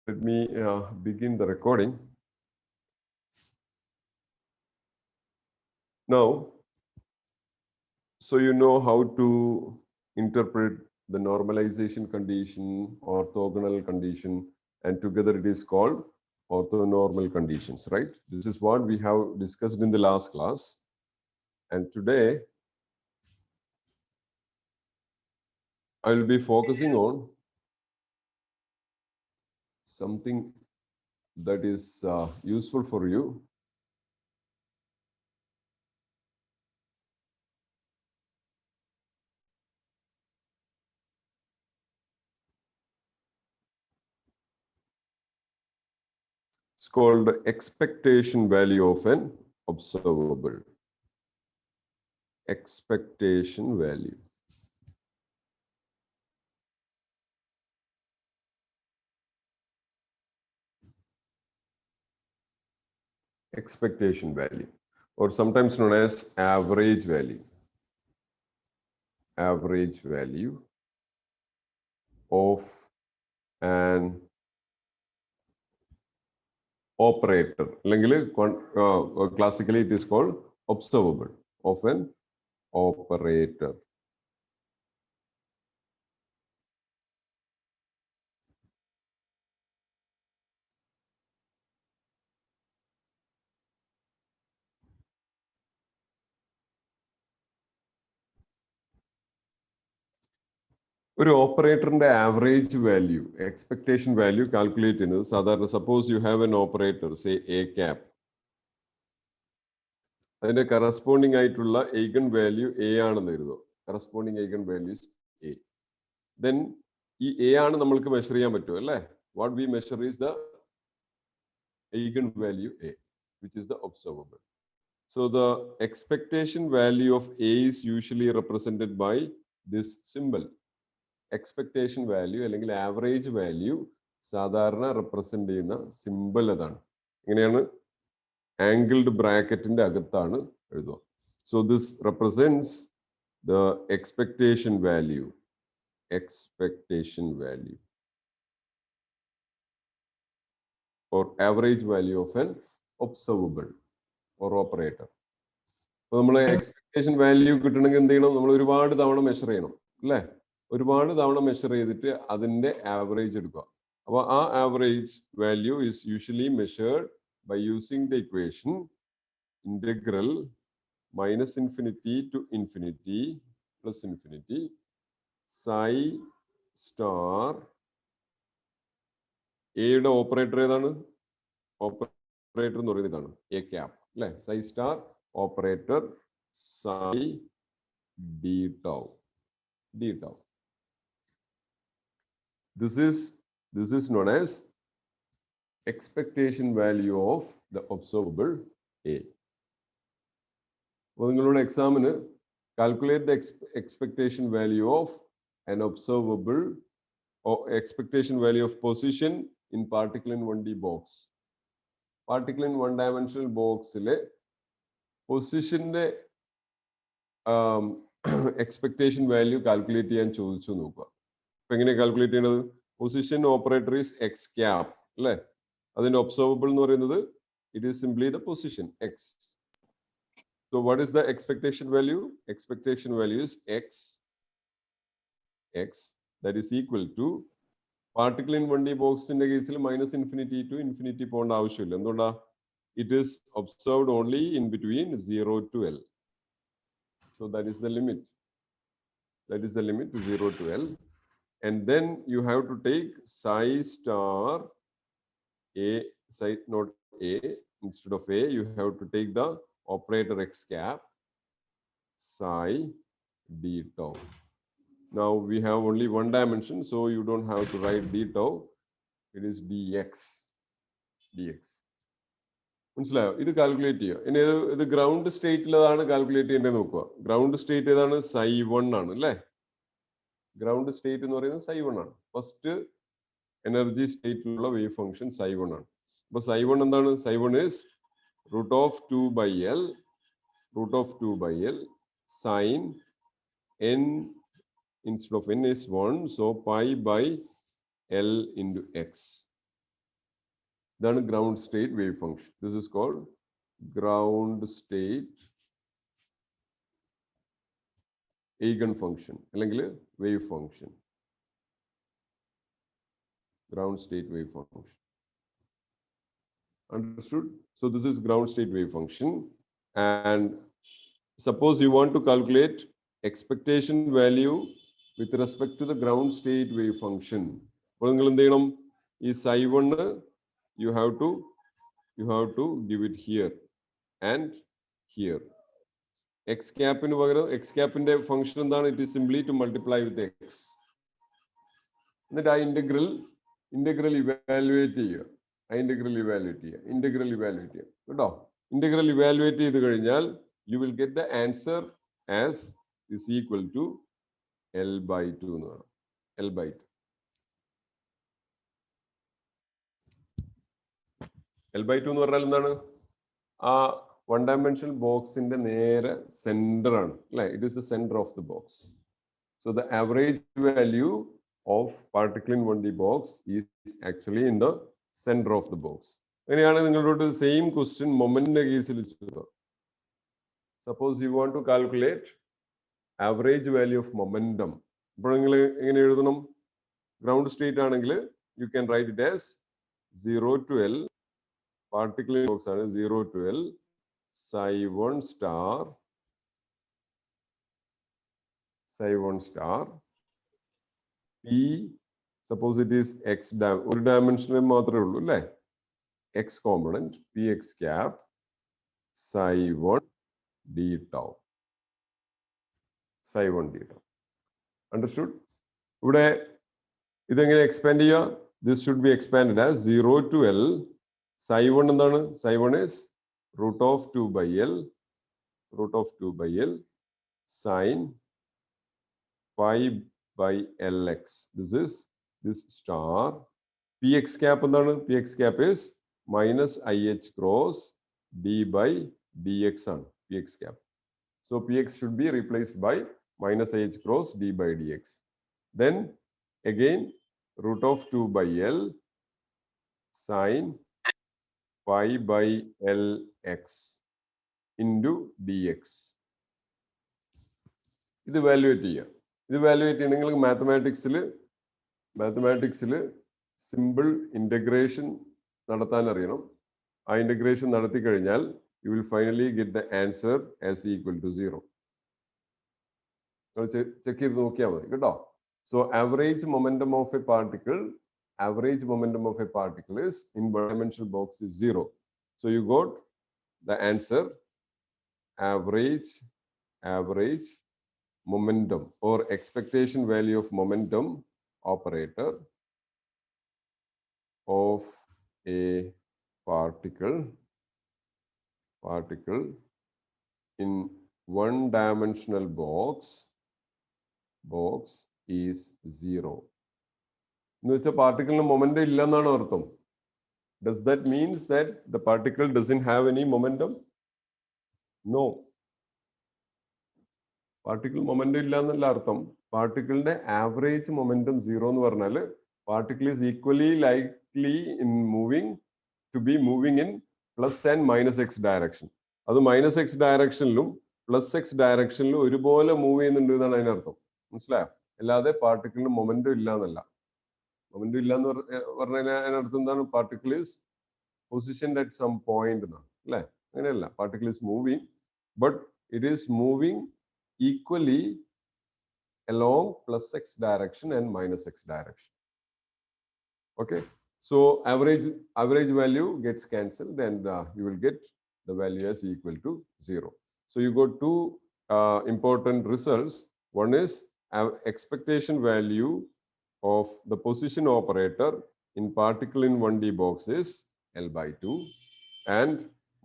Let me begin the recording. Now, so you know how to interpret the normalization condition, orthogonal condition, and together it is called orthonormal conditions, right? This is what we have discussed in the last class. And today, I will be focusing on something that is useful for you. It's called expectation value of an observable. Expectation value. Expectation value, or sometimes known as average value. Average value of an operator. Classically, it is called observable of an operator. ഒരു ഓപ്പറേറ്ററിന്റെ average value expectation value calculate ചെയ്യുന്നത് സാധാരണ suppose you have an operator say A cap, അതിന്റെ corresponding ആയിട്ടുള്ള eigen value A ആണെന്ന് കരുതുക. Corresponding eigen values A. Then ഈ A ആണ് നമ്മൾക്ക് മെഷർ ചെയ്യാൻ പറ്റും അല്ലേ? What we measure is the eigen value a, which is the observable. So the expectation value of a is usually represented by this symbol. Expectation value അല്ലെങ്കിൽ average value സാധാരണ represent ചെയ്യുന്ന simple അതാണ്. ഇങ്ങനെയാണ് angled ബ്രാക്കറ്റിന്റെ അകത്താണ് എഴുതുക. So this represents the expectation value. Expectation value or average value of an observable or operator. അപ്പോൾ നമ്മൾ expectation value കിട്ടണമെങ്കിൽ എന്ത് ചെയ്യണം? നമ്മൾ ഒരുപാട് തവണ മെഷർ ചെയ്യണം അല്ലേ? ഒരുപാട് തവണ മെഷർ ചെയ്തിട്ട് അതിന്റെ ആവറേജ് എടുക്കുക. അപ്പോൾ ആ average value is usually measured by using the equation integral minus infinity to infinity plus infinity psi star എയുടെ ഓപ്പറേറ്റർ ഏതാണ്? ഓപ്പറേറ്റർ എന്ന് പറയുന്നത് ഇതാണ്, എ ക്യാപ് അല്ലെ? Psi star operator psi D tau. D tau. This is known as expectation value of the observable A. അപ്പോൾ നിങ്ങളുടെ എക്സാമിന് calculate the expectation value of an observable or expectation value of position in particle in 1D box. Particle in one dimensional boxile പൊസിഷന്റെ expectation value calculate ചെയ്യാൻ ചോദിച്ചു നോക്കുക. അപ്പൊ എങ്ങനെ calculate ചെയ്യണത്? Position operator is X cap അല്ലെ? അതിന്റെ observable എന്ന് പറയുന്നത് it is simply the position X. So what is the expectation value? Expectation value is X that is equal to particle in 1D ബോക്സിന്റെ കേസിൽ മൈനസ് ഇൻഫിനിറ്റി ടു ഇൻഫിനിറ്റി പോകേണ്ട ആവശ്യമില്ല. എന്തുകൊണ്ടാ? It is observed only in between 0 to L. So that is the limit. That is the limit 0 to L. And then you have to take psi star A, psi not A, instead of A, you have to take the operator X cap, psi D tau. Now we have only one dimension, so you don't have to write D tau. It is dx. dx. മനസ്സിലായോ? ഇത് calculate ചെയ്യുക. ഇനി ഇത് ground സ്റ്റേറ്റിലാണ് calculate ചെയ്യേണ്ടത് നോക്കുക. Ground state ഏതാണ്? സൈ 1 ആണ് അല്ലേ? ഗ്രൗണ്ട് സ്റ്റേറ്റ് എന്ന് പറയുന്നത് സൈ 1 ആണ്. ഫസ്റ്റ് എനർജി സ്റ്റേറ്റിലുള്ള വേവ് ഫംഗ്ഷൻ സൈ 1 ആണ്. അപ്പൊ സൈ 1 എന്താണ്? Psi 1 is root of 2 by L, root of 2 by L sine n instead of n is 1, so pi by L into x. ഇതാണ് ground state wave function. This is called ground state eigen function അല്ലെങ്കിൽ wave function. Ground state wave function. Understood? So this is ground state wave function, and suppose you want to calculate expectation value with respect to the ground state wave function. അപ്പോൾ നിങ്ങൾ എന്ത് ചെയ്യണം? ഈ psi1 you have to give it here and here. X cap in പകരം x cap ന്റെ function എന്താണ്? It is simply to multiply with x. എന്നിട്ട് ആ ഇന്റഗ്രൽ ഇവാലുവേറ്റ് ചെയ്യുക. ഇന്റഗ്രൽ ഇവാലുവേറ്റ് ചെയ്യുക കേട്ടോ. ഇന്റഗ്രൽ ഇവാലുവേറ്റ് ചെയ്ത് കഴിഞ്ഞാൽ you will get the answer as is equal to L/2 എന്ന് പറയും. L/2. L/2 എന്ന് പറഞ്ഞാൽ എന്താണ്? ആ one dimensional box in the നേരെ center ആണ് അല്ലേ? It is the center of the box. So the average value of particle in 1D box is actually in the center of the box. അങ്ങനെയാണ് നിങ്ങളോട് same question മൊമെന്റിന്റെ കേസിൽ ചോദിക്കുക. Suppose you want to calculate average value of momentum. അപ്പോൾ നിങ്ങൾ എങ്ങനെ എഴുതണം? Ground state ആണെങ്കിൽ you can write it as 0 to L. particle in box ആണ് 0 to L. psi1 star P, suppose it is x ഒരു dimensional മാത്രമേ ഉള്ളൂ അല്ലേ? x component px cap psi1 d tau. Understood? ഇവിടെ ഇതെങ്ങനെ എക്സ്പാൻഡ് ചെയ്യുക? This should be expanded as 0 to L. psi1 എന്താണ്? psi1 is root of 2 by L sine pi by Lx. This star. Px cap എന്താണ്? Px cap is minus IH cross d by dx ആണ് Px cap. So Px should be replaced by minus IH cross d by dx. Then again root of 2 by L sine pi by Lx into dx. ഇത് valuate ചെയ്യുക. നിങ്ങൾക്ക് മാത്തമാറ്റിക്സിൽ simple integration നടത്താൻ അറിയണം. ആ integration നടത്തി കഴിഞ്ഞാൽ you will finally get the answer as equal to 0. Check ചെയ്ത് നോക്കിയാൽ മതി കേട്ടോ. So average momentum of a particle is in one-dimensional box is 0. So you got the answer average momentum or expectation value of momentum operator of a particle in one-dimensional box is 0. എന്ന് വെച്ചാൽ പാർട്ടിക്കിളിന് momentum ഇല്ല എന്നാണ് അർത്ഥം. Does that means that the particle doesn't have any momentum? No. Particle momentum ഇല്ല എന്നല്ല അർത്ഥം. പാർട്ടിക്കിളിന്റെ average momentum 0 എന്ന് പറഞ്ഞാൽ particle is equally likely in moving in plus and minus X direction. അത് മൈനസ് എക്സ് ഡയറക്ഷനിലും പ്ലസ് എക്സ് ഡയറക്ഷനിലും ഒരുപോലെ move ചെയ്യുന്നുണ്ട് എന്നാണ് അതിനർത്ഥം. മനസ്സിലായോ? അല്ലാതെ പാർട്ടിക്കിളിന് മൊമെന്റം ഇല്ല എന്നല്ല. മൊമെന്റം ഇല്ല എന്ന് പറഞ്ഞാൽ അതിനർത്ഥം എന്താണ്? Particle is positioned at some point എന്നാണ് അല്ലേ? അങ്ങനെയല്ല. Particle is moving, but it is moving equally along plus x direction and minus x direction. Okay, so average value gets cancelled and you will get the value as equal to 0. So you got two important results. One is expectation value of the position operator in particle in 1D box is L/2, and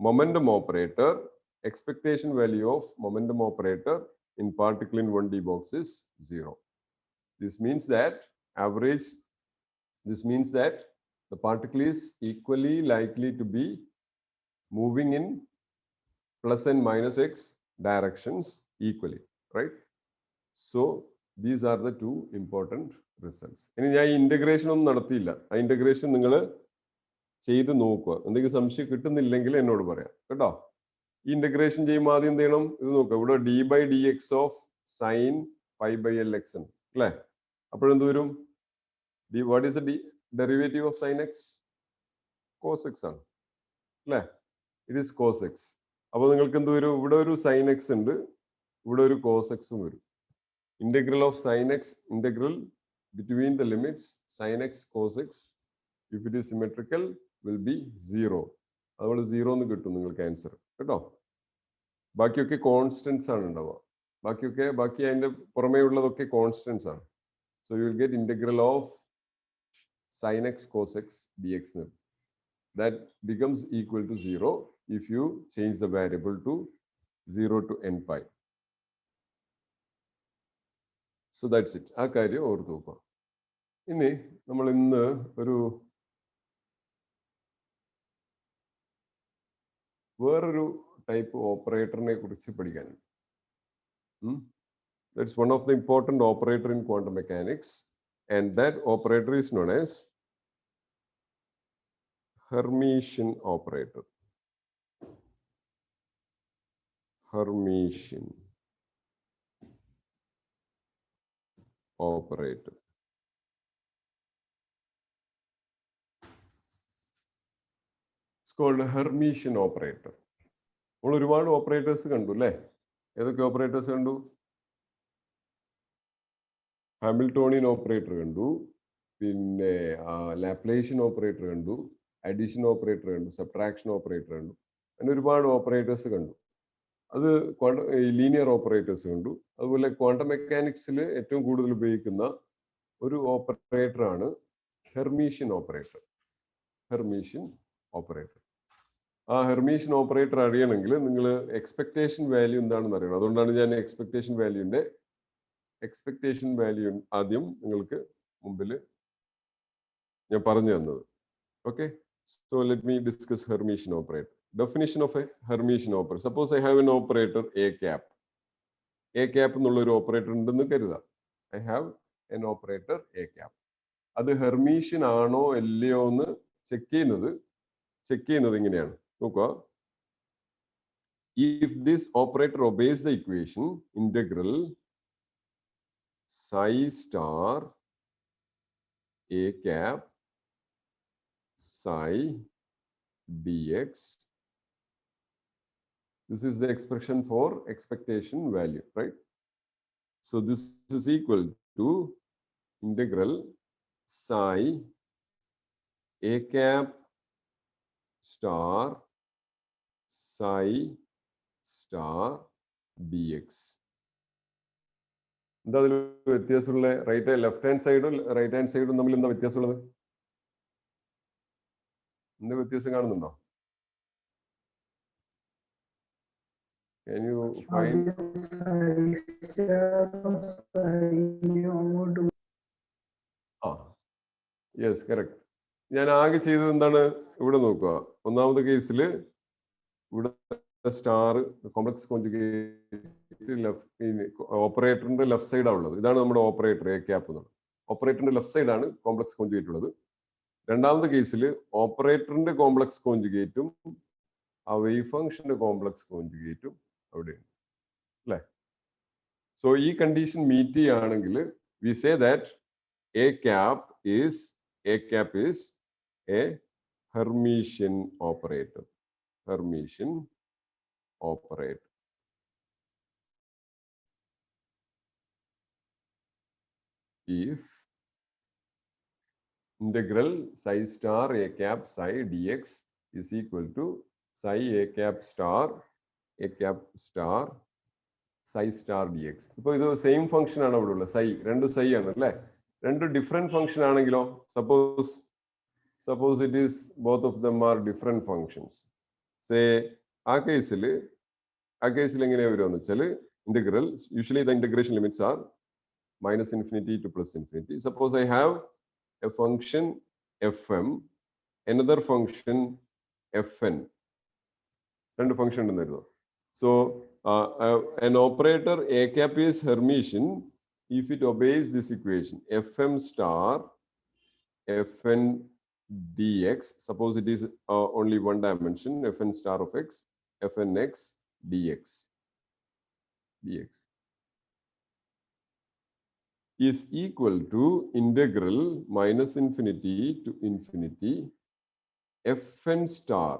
momentum operator, expectation value of momentum operator in particle in 1D box is 0. This means that the particle is equally likely to be moving in plus and minus x directions equally, right? So these are the two important results. ഇനി ഞാൻ integration ഒന്നും നടത്തിയില്ല. ആ integration നിങ്ങൾ ചെയ്ത് നോക്കുക. എന്തെങ്കിലും സംശയം കിട്ടുന്നില്ലെങ്കിൽ എന്നോട് പറയാം കേട്ടോ. ഈ ഇന്റഗ്രേഷൻ ചെയ്യുമ്പോൾ ആദ്യം എന്ത് ചെയ്യണം? ഇത് നോക്കുക. ഇവിടെ d/dx ഓഫ് സൈൻ π/lx ഉണ്ട് അല്ലേ? അപ്പോഴെന്ത് വരും? What is the derivative of sine X? Cos X ആണ് അല്ലേ? It is cos X. അപ്പോൾ നിങ്ങൾക്ക് എന്ത് വരും? ഇവിടെ ഒരു സൈൻ എക്സ് ഉണ്ട്, ഇവിടെ ഒരു കോസ് എക്സും വരും. Integral of sine X, integral between the limits sine X cos X, if it is symmetrical will be 0. അതുകൊണ്ട് 0 എന്ന് കിട്ടും നിങ്ങൾക്ക് ആൻസർ കേട്ടോ. ബാക്കിയൊക്കെ കോൺസ്റ്റൻസ് ആണ് ഉണ്ടാവുക. ബാക്കി അതിന്റെ പുറമേ ഉള്ളതൊക്കെ കോൺസ്റ്റൻസ് ആണ്. So you will get integral of sine X cos X dx. That becomes equal to 0 if you change the variable to 0 to n pi. So that's it. ആ കാര്യം ഓർത്ത് നോക്കുക. ഇനി നമ്മൾ ഇന്ന് ഒരു വേറൊരു ടൈപ്പ് ഓപ്പറേറ്ററിനെ കുറിച്ച് പഠിക്കാനുണ്ട്. That's one of the important operator in quantum mechanics, and that operator is known as Hermitian operator. Hermitian operator. It's called a Hermitian operator. നമ്മൾ ഒരുപാട് ഓപ്പറേറ്റേഴ്സ് കണ്ടു അല്ലേ? ഏതൊക്കെ ഓപ്പറേറ്റേഴ്സ് കണ്ടു? ഹാമിൽട്ടോണിയൻ ഓപ്പറേറ്റർ കണ്ടു, പിന്നെ ലാപ്ലേഷ്യൻ ഓപ്പറേറ്റർ കണ്ടു, അഡീഷൻ ഓപ്പറേറ്റർ കണ്ടു, സബ്ട്രാക്ഷൻ ഓപ്പറേറ്റർ കണ്ടു. അങ്ങനെ ഒരുപാട് ഓപ്പറേറ്റേഴ്സ് കണ്ടു. അത് ലീനിയർ ഓപ്പറേറ്റേഴ്സ് കണ്ടു. അതുപോലെ ക്വാണ്ടം മെക്കാനിക്സിൽ ഏറ്റവും കൂടുതൽ ഉപയോഗിക്കുന്ന ഒരു ഓപ്പറേറ്റർ ആണ് ഹെർമീഷ്യൻ ഓപ്പറേറ്റർ. Hermitian operator. ആ ഹെർമീഷ്യൻ ഓപ്പറേറ്റർ അറിയണമെങ്കിൽ നിങ്ങൾ എക്സ്പെക്ടേഷൻ വാല്യൂ എന്താണെന്ന് അറിയണം. അതുകൊണ്ടാണ് ഞാൻ എക്സ്പെക്ടേഷൻ വാല്യൂ ആദ്യം നിങ്ങൾക്ക് മുമ്പിൽ ഞാൻ പറഞ്ഞു തന്നത്. Okay, so let me discuss Hermitian operator. Definition of a Hermitian operator. Suppose I have an operator A cap. A cap എന്നുള്ള ഒരു ഓപ്പറേറ്റർ ഉണ്ടെന്ന് കരുതാം. I have an operator A cap. അത് ഹെർമീഷ്യൻ ആണോ അല്ലയോ എന്ന് ചെക്ക് ചെയ്യുന്നത് ഇങ്ങനെയാണ്. നോക്കുക. If this operator obeys the equation integral psi star A cap psi dx, this is the expression for expectation value, right? So this is equal to integral psi A cap star psi star dx. എന്താ അതിൽ വ്യത്യാസമുള്ള? Left hand സൈഡും right hand സൈഡും തമ്മിൽ എന്താ വ്യത്യാസമുള്ളത്? എന്ത് വ്യത്യാസം കാണുന്നുണ്ടോ? Can you find? Yes, correct. ഞാൻ ആകെ ചെയ്തത് എന്താണ്? ഇവിടെ നോക്കുക. ഒന്നാമത്തെ കേസിൽ ഇവിടെ സ്റ്റാർ കോംപ്ലക്സ് കോൺജുഗേറ്റ് ഓപ്പറേറ്ററിന്റെ ലെഫ്റ്റ് സൈഡാണ് ഉള്ളത്. ഇതാണ് നമ്മുടെ ഓപ്പറേറ്റർ എ ക്യാപ്പ് എന്നുള്ളത്. ഓപ്പറേറ്ററിന്റെ ലെഫ്റ്റ് സൈഡാണ് കോംപ്ലക്സ് കോൺജുഗേറ്റ് ഉള്ളത്. രണ്ടാമത്തെ കേസിൽ ഓപ്പറേറ്ററിന്റെ കോംപ്ലക്സ് കോൺജുഗേറ്റും ആ വേവ് ഫംഗ്ഷന്റെ കോംപ്ലക്സ് കോൺജുഗേറ്റും അവിടെയുണ്ട് അല്ലേ? സോ ഈ കണ്ടീഷൻ മീറ്റ് ചെയ്യുകയാണെങ്കിൽ we say that A cap is A Hermitian operator. Hermitian operator. If integral psi star A cap psi dx is equal to psi A cap star psi star dx. ഇപ്പോൾ ഇത് same function ആണ് അവിടെ ഉള്ളത്. രണ്ട് psi ആണ് അല്ലേ? രണ്ട് different function ആണെങ്കിലോ, suppose it is both of them are different functions. ആ കേസിൽ എങ്ങനെയാ വരുമെന്ന് വെച്ചാൽ integral usually the integration limits are -∞ to +∞. Suppose I have a function fm, another function fn. രണ്ട് ഫംഗ്ഷൻ ഉണ്ടെന്ന് കരുതുക. So an operator A cap is Hermitian if it obeys this equation fm star fn dx. Suppose it is only one dimension, fn star of x, fn x dx. dx is equal to integral minus infinity to infinity fn star,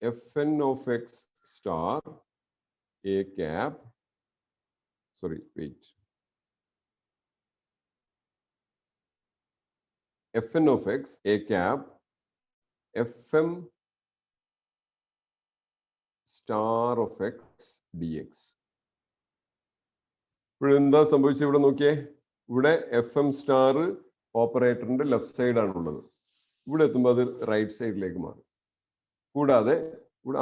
fn of x star a cap, sorry, wait. fn of x a cap fm star of x dx. ഇവിടെ എന്താ സംഭവിച്ചത്? ഇവിടെ നോക്കിയേ, ഇവിടെ F M star ഓപ്പറേറ്ററിന്റെ left side ആണുള്ളത്. ഇവിടെ എത്തുമ്പോൾ അത് റൈറ്റ് സൈഡിലേക്ക് മാറും. കൂടാതെ ഇവിടെ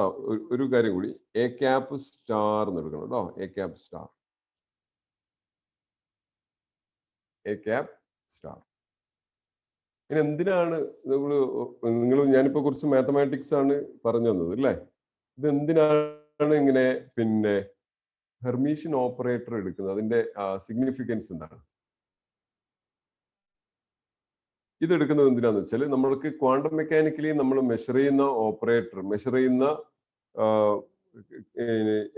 ഒരു കാര്യം കൂടി, എ ക്യാപ് സ്റ്റാർ എന്ന് എടുക്കണം കേട്ടോ. A cap star, A cap star. ഇനി എന്തിനാണ് ഞാനിപ്പോ കുറച്ച് മാത്തമാറ്റിക്സ് ആണ് പറഞ്ഞു തന്നത് അല്ലേ? ഇത് എന്തിനാണ് ഇങ്ങനെ പിന്നെ ഹെർമീഷ്യൻ ഓപ്പറേറ്റർ എടുക്കുന്നത്? അതിന്റെ സിഗ്നിഫിക്കൻസ് എന്താണ്? ഇത് എടുക്കുന്നത് എന്തിനാന്ന് വെച്ചാൽ, നമ്മൾക്ക് ക്വാണ്ടം മെക്കാനിക്കലി നമ്മൾ മെഷർ ചെയ്യുന്ന ഓപ്പറേറ്റർ, മെഷർ ചെയ്യുന്ന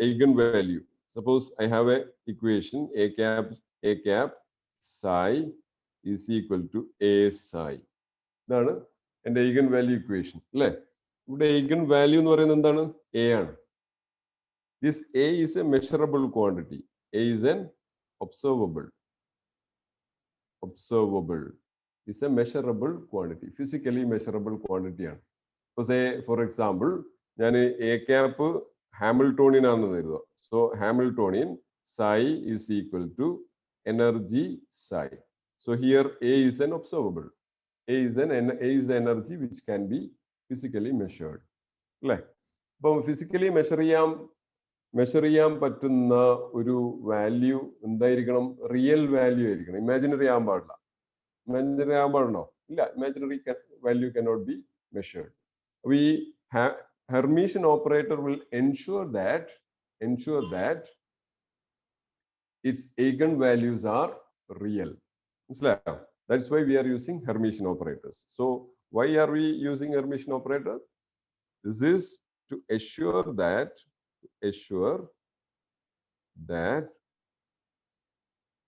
eigen value. Suppose I have a equation a cap psi is equal to a psi. ഇതാണ് എൻ്റെ eigen value equation അല്ലേ? ഇവിടെ eigen value എന്ന് പറയുന്നത് എന്താണ്? a ആണ്. This a is a measurable quantity. A is an observable is a measurable quantity, physically measurable quantity ആണ്. ഇപ്പൊ say for example ഞാൻ a cap ഹാമിൽട്ടോണിയൻ ആണെന്ന് കരുതുക. So Hamiltonian psi is equal to energy psi. So here a is an observable. A is the energy which can be physically measured. അല്ലേ? അപ്പം physically measure ചെയ്യാൻ പറ്റുന്ന ഒരു value എന്തായിരിക്കണം? Real value ആയിരിക്കണം. Imaginary ആകാൻ പാടില്ല. ഇമാജിനറി ആകാൻ പാടുണ്ടോ? ഇല്ല. Imaginary value cannot be measured. ഈ Hermitian operator will ensure that its eigenvalues are real. That's why we are using Hermitian operators. So why are we using Hermitian operator? This is to assure that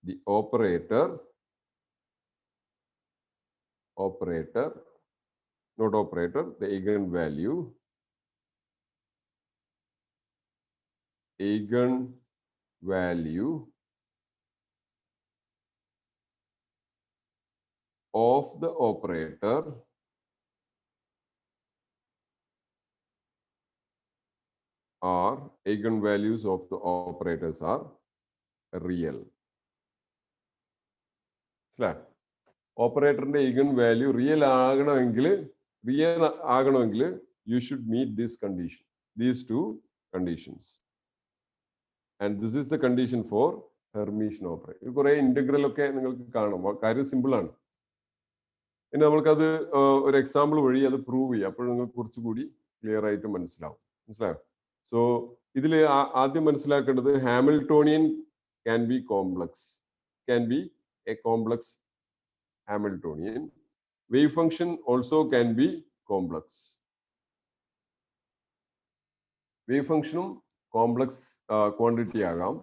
the operator, the eigenvalue of the operator or eigenvalues of the operators are real. ഓപ്പറേറ്ററിന്റെ eigen value real ആകണമെങ്കിൽ you should meet these two conditions. And this is the condition for Hermitian operator. കുറെ integral ഒക്കെ നിങ്ങൾക്ക് കാണാം. കാര്യം simple ആണ്. ഇനി നമ്മൾക്കത് ഒരു എക്സാമ്പിൾ വഴി അത് പ്രൂവ് ചെയ്യാം. അപ്പോൾ നിങ്ങൾക്ക് കുറച്ചുകൂടി ക്ലിയർ ആയിട്ട് മനസ്സിലാവും. മനസ്സിലായോ? സോ ഇതിൽ ആദ്യം മനസ്സിലാക്കേണ്ടത് Hamiltonian can be a complex Hamiltonian. Wave function also can be complex. Wave function complex quantity ആകാം.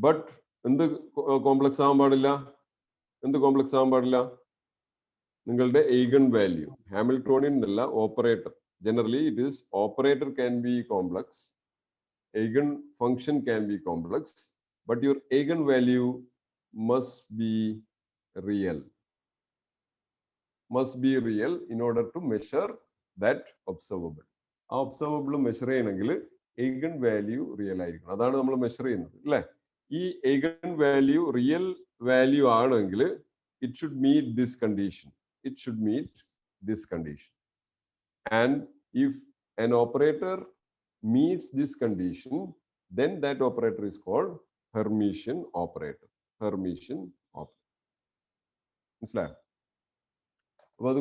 ബട്ട് എന്ത് കോംപ്ലക്സ് ആകാൻ പാടില്ല? നിങ്ങളുടെ eigen value, ഹാമിൽട്ടോണിയൻ എന്നല്ല, operator. Generally it is operator can be complex, eigen function can be complex, but your eigen value must be real in order to measure that observable. ആ observable measure ചെയ്യണമെങ്കിൽ eigen value real ആയിരിക്കണം. അതാണ് നമ്മൾ measure ചെയ്യുന്നത് അല്ലേ? ഈ eigen value real value ആണെങ്കിൽ it should meet this condition. And if an operator meets this condition, then that operator is called Hermitian operator. മനസ്സിലായോ? അപ്പൊ അത്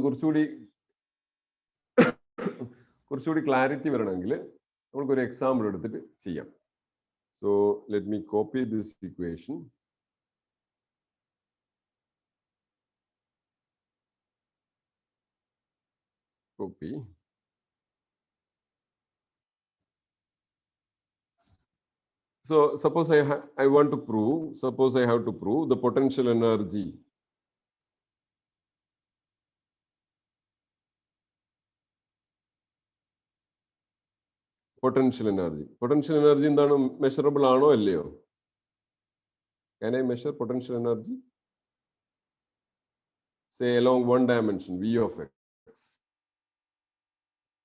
കുറച്ചുകൂടി ക്ലാരിറ്റി വരണമെങ്കിൽ നമുക്കൊരു എക്സാമ്പിൾ എടുത്തിട്ട് ചെയ്യാം. So let me copy this equation. copy. So suppose I want to prove, suppose I have to prove the potential energy. Potential energy. Potential energy എന്താണ് measurable ആണോ അല്ലയോ? Can I measure potential energy? Say along one dimension, V of x.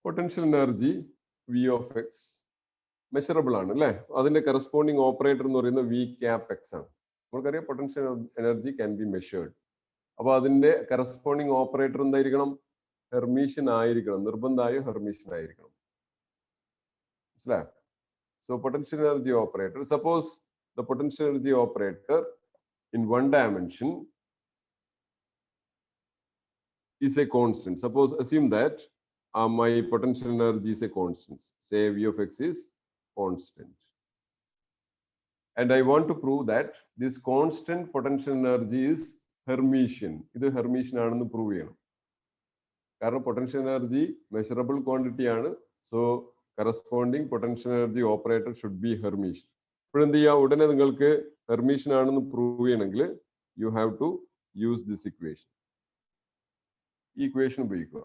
Potential energy, V of x, measurable ആണ് അല്ലേ? അതിന്റെ corresponding operator എന്ന് പറയുന്നത് V cap x ആണ്. നമുക്കറിയാം potential energy can be measured. അപ്പോൾ അതിന്റെ corresponding operator എന്തായിരിക്കണം? Hermitian ആയിരിക്കണം. നിർബന്ധമായും Hermitian ആയിരിക്കണം. So potential energy operator, suppose the potential energy operator in one dimension is a constant. Suppose assume that my potential energy is a constant. Say V of x is constant. And I want to prove that this constant potential energy is Hermitian. This Hermitian ആണെന്ന് prove ചെയ്യണം. കാരണം potential energy measurable quantity ആണ്. So corresponding potential energy operator should be Hermitian. ഇപ്പോൾ എന്ത് ചെയ്യുക? ഉടനെ നിങ്ങൾക്ക് Hermitian ആണെന്ന് പ്രൂവ് ചെയ്യണമെങ്കിൽ you have to use this equation. Equation ഉപയോഗിക്കുക.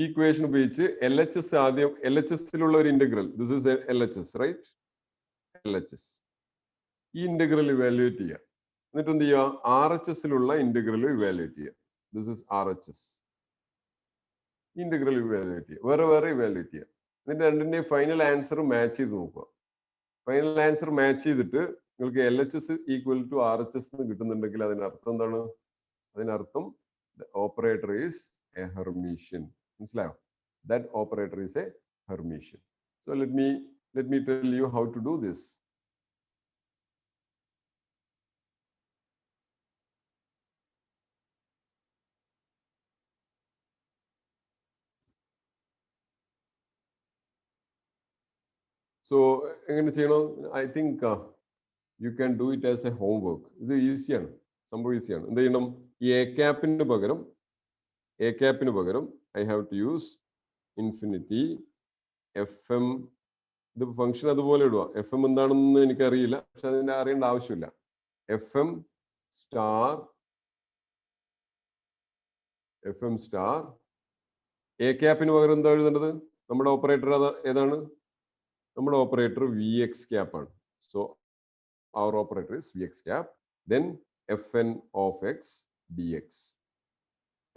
Equation ഉപയോഗിച്ച് LHS ആദ്യം LHS-ലുള്ള ഒരു integral, this is LHS, right? LHS. ഈ ഇന്റഗ്രൽ ഇവാലുവേറ്റ് ചെയ്യുക. എന്നിട്ട് എന്ത് ചെയ്യുക? RHS-ലുള്ള ഇന്റഗ്രൽ ഇവാലുവേറ്റ് ചെയ്യുക. This is RHS. Integral evaluate ചെയ്യുക. വേറെ ഇവാലുവേറ്റ് ചെയ്യുക. എന്നിട്ട് രണ്ടിന്റെയും ഫൈനൽ ആൻസർ മാച്ച് ചെയ്ത് നോക്കുക. ഫൈനൽ ആൻസർ മാച്ച് ചെയ്തിട്ട് നിങ്ങൾക്ക് LHS ഈക്വൽ ടു RHS എന്ന് കിട്ടുന്നുണ്ടെങ്കിൽ അതിനർത്ഥം എന്താണ്? അതിനർത്ഥം the operator is a Hermitian. മനസ്സിലായോ? That operator is a Hermitian. So let me tell you how to do this. So എങ്ങനെ ചെയ്യണം? I think you can do it as a homework. ഇത് ഈസിയാണ്, സംഭവം ഈസിയാണ്. എന്ത് ചെയ്യണം? ഈ A capന് പകരം I have to use infinity FM. ഇത് ഫംഗ്ഷൻ അതുപോലെ ഇടുക. FM എന്താണെന്ന് എനിക്കറിയില്ല, പക്ഷെ അതിനെ അറിയേണ്ട ആവശ്യമില്ല. FM star A capന് പകരം എന്താ എഴുതേണ്ടത്? നമ്മുടെ ഓപ്പറേറ്റർ ഏതാണ്? നമ്മുടെ ഓപ്പറേറ്റർ Vx cap ആണ്. So our operator is Vx cap. Then Fn of x dx.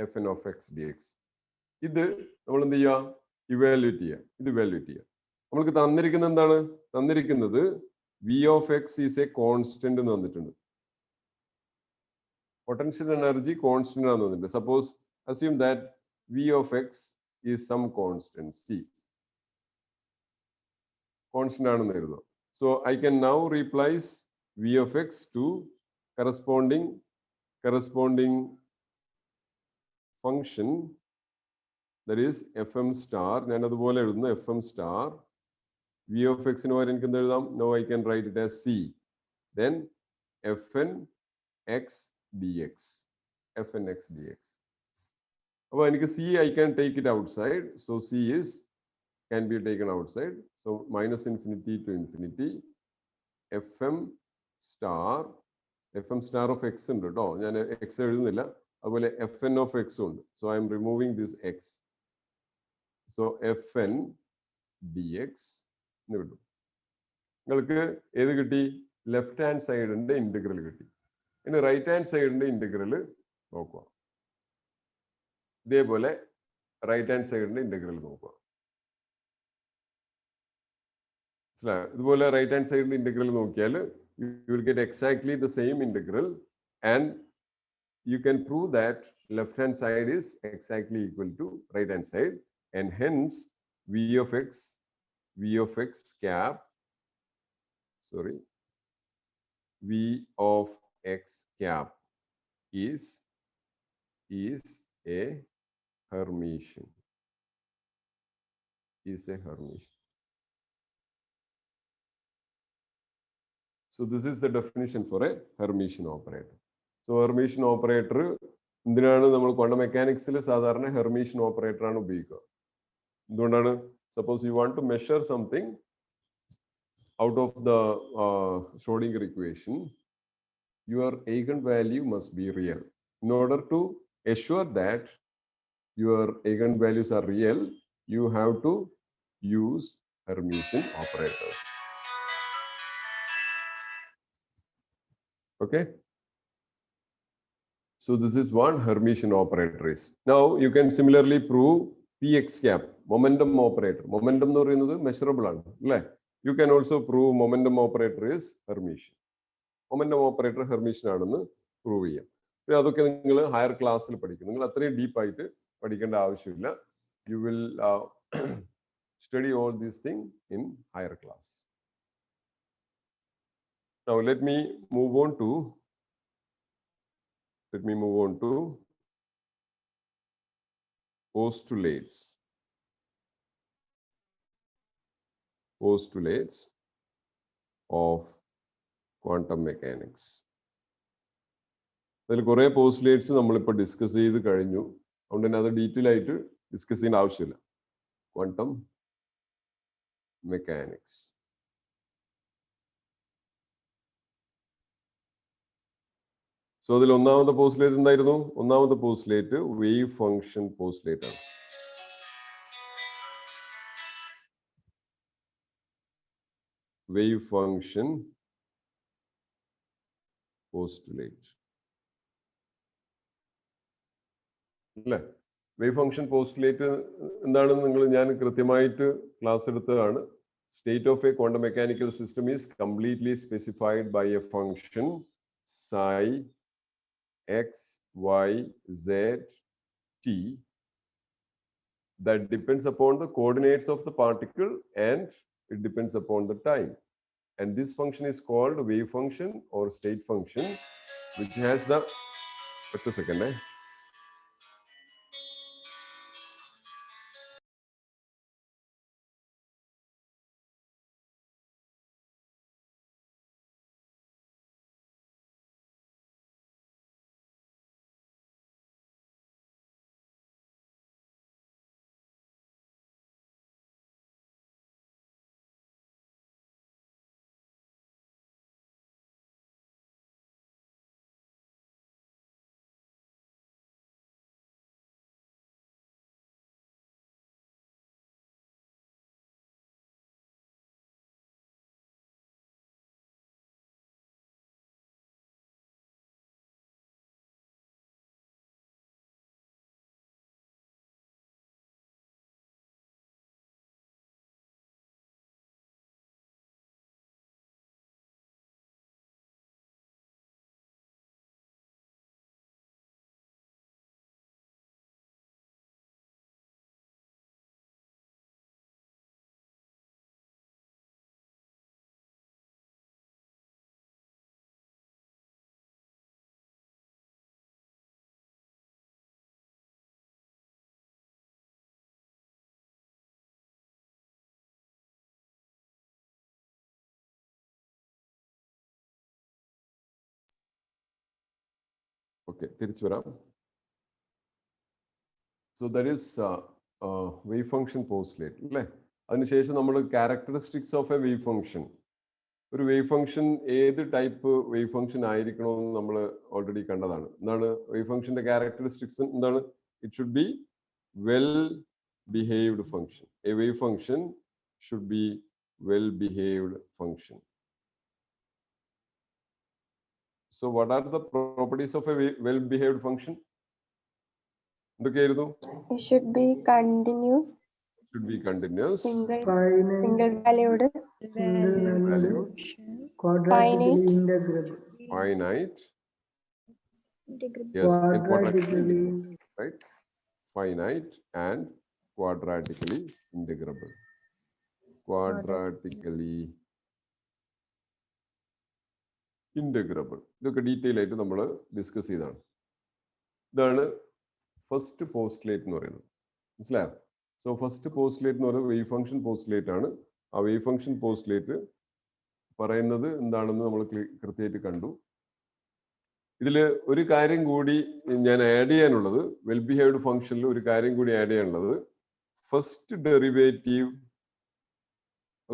Fn of x dx. ഇത് നമ്മൾ എന്ത് ചെയ്യുക? ഇവാലുവേറ്റ് ചെയ്യുക. ഇത് ഇവാലുവേറ്റ് ചെയ്യുക. നമ്മൾക്ക് തന്നിരിക്കുന്നത് എന്താണ്? തന്നിരിക്കുന്നത് V of x is a constant എന്ന് തന്നിട്ടുണ്ട്. Potential energy constant ആണെന്ന് തന്നിട്ടുണ്ട്. Suppose assume that V of x is some constant C. Constant ആണെന്ന് കരുതുക. So I can now replace V of x to corresponding function, that is Fm star. ഞാൻ അതുപോലെ എഴുതുന്നു Fm star. V of x ന് പകരം എനിക്ക് എന്ത് എഴുതാം? Now I can write it as C. Then Fn x dx. Fn x dx. അപ്പോൾ എനിക്ക് C I can take it outside. So C can be taken outside. So minus infinity to infinity. Fm star of x ഉണ്ട് കേട്ടോ. ഞാൻ x എഴുതുന്നില്ല. അതുപോലെ Fn of x ഉണ്ട്. So I am removing this x. So Fn dx എന്ന് കിട്ടും. നിങ്ങൾക്ക് ഏത് കിട്ടി? ലെഫ്റ്റ് ഹാൻഡ് സൈഡിന്റെ ഇന്റഗ്രൽ കിട്ടി. ഇനി റൈറ്റ് ഹാൻഡ് സൈഡിന്റെ ഇന്റഗ്രൽ നോക്കുക. ഇതേപോലെ റൈറ്റ് ഹാൻഡ് സൈഡിന്റെ ഇന്റഗ്രൽ നോക്കുക. ഇതുപോലെ റൈറ്റ് ഹാൻഡ് സൈഡിന്റെ ഇന്റഗ്രൽ നോക്കിയാൽ you will get exactly the same integral, and you can prove that left hand side is exactly equal to right hand side, and hence V of x cap is a Hermitian. So this is the definition for a Hermitian operator. So Hermitian operator എന്തിനാണ് നമ്മൾ quantum മെക്കാനിക്സിൽ സാധാരണ Hermitian operator ആണ് ഉപയോഗിക്കുക. എന്തുകൊണ്ടാണ്? Suppose you want to measure something out of the Schrodinger equation, your eigenvalue must be real. In order to assure that your eigenvalues are real, you have to use Hermitian operators. Okay. So this is what Hermitian operator is. Now you can similarly prove Px cap, momentum operator. Momentum എന്ന് പറയുന്നത് measurable ആണ് അല്ലേ? You can also prove momentum operator is Hermitian. Momentum operator Hermitian ആണെന്ന് prove ചെയ്യാം. അതൊക്കെ നിങ്ങൾ higher ക്ലാസ്സിൽ പഠിക്കും. നിങ്ങൾ അത്രയും ഡീപ്പായിട്ട് പഠിക്കേണ്ട ആവശ്യമില്ല. You will study all these things in higher class. Now let me move on to postulates of quantum mechanics. അതിൽ കുറെ പോസ്റ്റുലേറ്റ്സ് നമ്മളിപ്പോൾ ഡിസ്കസ് ചെയ്ത് കഴിഞ്ഞു. അതുകൊണ്ട് തന്നെ അത് ഡീറ്റെയിൽ ആയിട്ട് ഡിസ്കസ് ചെയ്യേണ്ട ആവശ്യമില്ല. Quantum mechanics. സോ അതിൽ ഒന്നാമത്തെ പോസ്റ്റുലേറ്റ് എന്തായിരുന്നു? ഒന്നാമത്തെ പോസ്റ്റുലേറ്റ് വേവ് ഫംഗ്ഷൻ പോസ്റ്റുലേറ്റ് ആണ്. വേവ് ഫംഗ്ഷൻ പോസ്റ്റുലേറ്റ് അല്ലേ? വേവ് ഫംഗ്ഷൻ പോസ്റ്റുലേറ്റ് എന്താണെന്ന് ഞാൻ കൃത്യമായിട്ട് ക്ലാസ് എടുത്തതാണ്. State of a quantum mechanical system is completely specified by a function psi x, y, z, t that depends upon the coordinates of the particle and it depends upon the time. And this function is called wave function or state function, which has the... Wait a second. Okay, തിരിച്ചു വരാം. So that is wave function postulate അല്ലേ? അതിനുശേഷം നമ്മൾ characteristics of a wave function. ഒരു wave function ഏത് type wave function ആയിരിക്കണമെന്ന് നമ്മൾ already കണ്ടതാണ്. എന്താണ് വേവ് ഫംഗ്ഷന്റെ ക്യാരക്ടറിസ്റ്റിക്സ്? എന്താണ്? It should be well behaved function. A wave function should be well behaved function. So what are the properties of a well-behaved function? എന്തൊക്കെയായിരുന്നു? It should be continuous. Should be continuous. Single valued. Quadratically integrable. Finite. Yes, Quadratically. Right. Finite and quadratically integrable. Quadratically integrable. ഇതൊക്കെ detail ആയിട്ട് നമ്മൾ discuss ചെയ്തതാണ്. ഇതാണ് first postulate എന്ന് പറയുന്നത്. മനസ്സിലായോ? So first postulate എന്ന് പറയുന്നത് വേവ് ഫംഗ്ഷൻ പോസ്റ്റുലേറ്റ് ആണ്. ആ വേവ് ഫംഗ്ഷൻ പോസ്റ്റുലേറ്റ് പറയുന്നത് എന്താണെന്ന് നമ്മൾ കൃത്യമായിട്ട് കണ്ടു. ഇതിൽ ഒരു കാര്യം കൂടി ഞാൻ ആഡ് ചെയ്യാനുള്ളത്, വെൽ ബിഹേവ്ഡ് ഫംഗ്ഷനിൽ ഒരു കാര്യം കൂടി ആഡ് ചെയ്യാനുള്ളത്, ഫസ്റ്റ് ഡെറിവേറ്റീവ്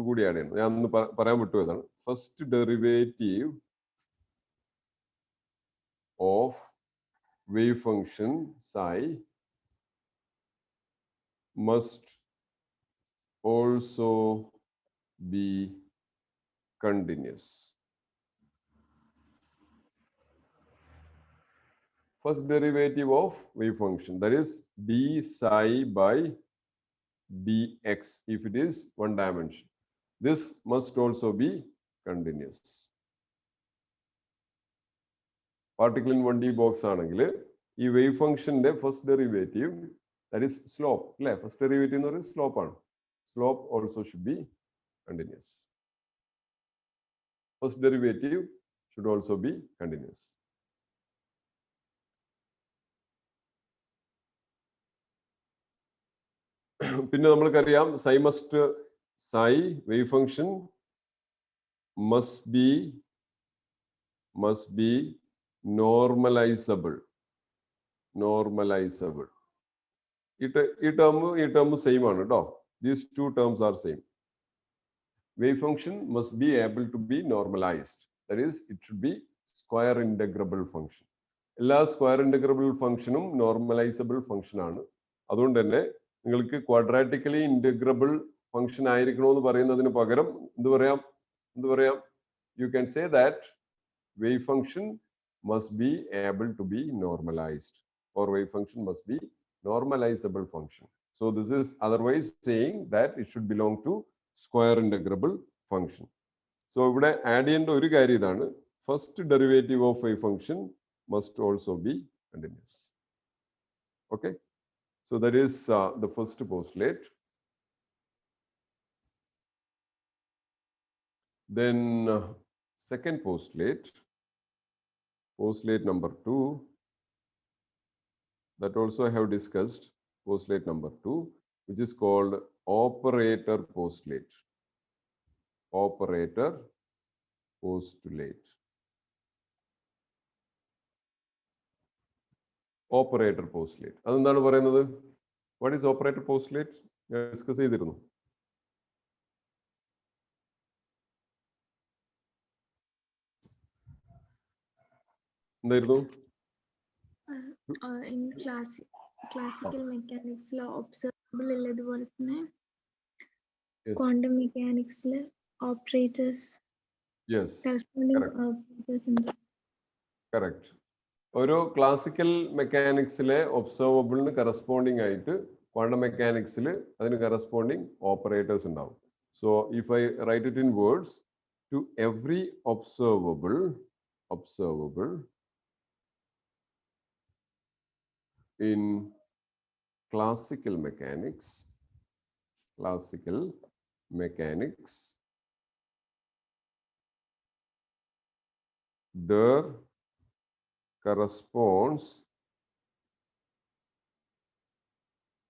കൂടി ആഡ് ചെയ്യണം. ഞാൻ ഒന്ന് പറയാൻ വിട്ടുപോയതാണ്. First derivative of wave function psi must also be continuous. First derivative of wave function, that is d psi by dx, if it is one dimension, this must also be continuous. Particle in 1D box ആണെങ്കിൽ ഈ wave functionന്റെ first derivative, that is slope, അല്ലേ? First derivative എന്ന് പറയുന്നത് slope ആണ്. Slope also should be continuous. First derivative should also be continuous. പിന്നെ നമ്മൾക്കറിയാം psi wave function must be normalizable. ഈ term same ആണ് കേട്ടോ. These two terms are same. Wave function must be able to be normalized. That is, it should be square integrable function. എല്ലാ square integrable ഫംഗ്ഷനും നോർമലൈസബിൾ function ആണ്. അതുകൊണ്ട് തന്നെ നിങ്ങൾക്ക് ക്വാഡ്രാറ്റിക്കലി integrable function ആയിരിക്കണമെന്ന് പറയുന്നതിന് പകരം എന്ത് പറയാം? You can say that wave function must be able to be normalized, or wave function must be normalizable function. So this is otherwise saying that it should belong to square integrable function. So ഇവിടെ add ചെയ്യേണ്ട ഒരു കാര്യം ഇതാണ്, first derivative of wave function must also be continuous. Okay, so that is the first postulate. Then second postulate number 2, that also I have discussed, postulate number 2, which is called operator postulate. Operator postulate. Operator postulate. അതെന്താണ് പറയുന്നത്? What is operator postulate? ഞാൻ discuss ചെയ്തിരുന്നു. എന്തായിരുന്നു? In classical mechanics observable ഉള്ളതുപോലെ തന്നെ quantum mechanics operators, Yes, corresponding correct. operators ഉണ്ട്. Correct. ഓരോ classical മെക്കാനിക്സിലെ ഒബ്സർവബിളിന് കറസ്പോണ്ടിങ് ആയിട്ട് ക്വാണ്ടം മെക്കാനിക്സിൽ അതിന് കറസ്പോണ്ടിങ് ഓപ്പറേറ്റേഴ്സ് ഉണ്ടാവും. So if I write it in words, to every observable in classical mechanics, there corresponds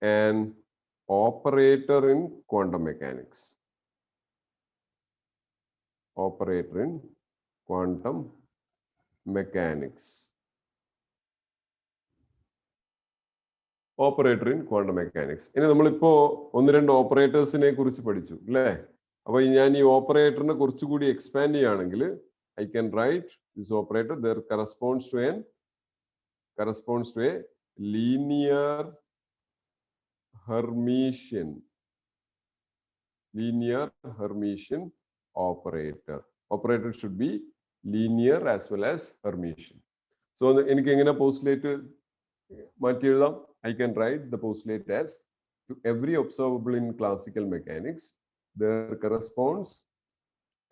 an operator in quantum mechanics. Operator in quantum mechanics. Operator in quantum mechanics. ഇനി നമ്മളിപ്പോ ഒന്ന് രണ്ട് ഓപ്പറേറ്റേഴ്സിനെ കുറിച്ച് പഠിച്ചു അല്ലേ? അപ്പൊ ഞാൻ ഈ ഓപ്പറേറ്ററിനെ കുറച്ചുകൂടി എക്സ്പാൻഡ് ചെയ്യുകയാണെങ്കിൽ, I can write this operator, there corresponds to a linear Hermitian operator. Operator should be linear as well as Hermitian. So എനിക്ക് എങ്ങനെ പോസ്റ്റുലേറ്റ് മാറ്റി എഴുതാം? I can write the postulate as, to every observable in classical mechanics, there corresponds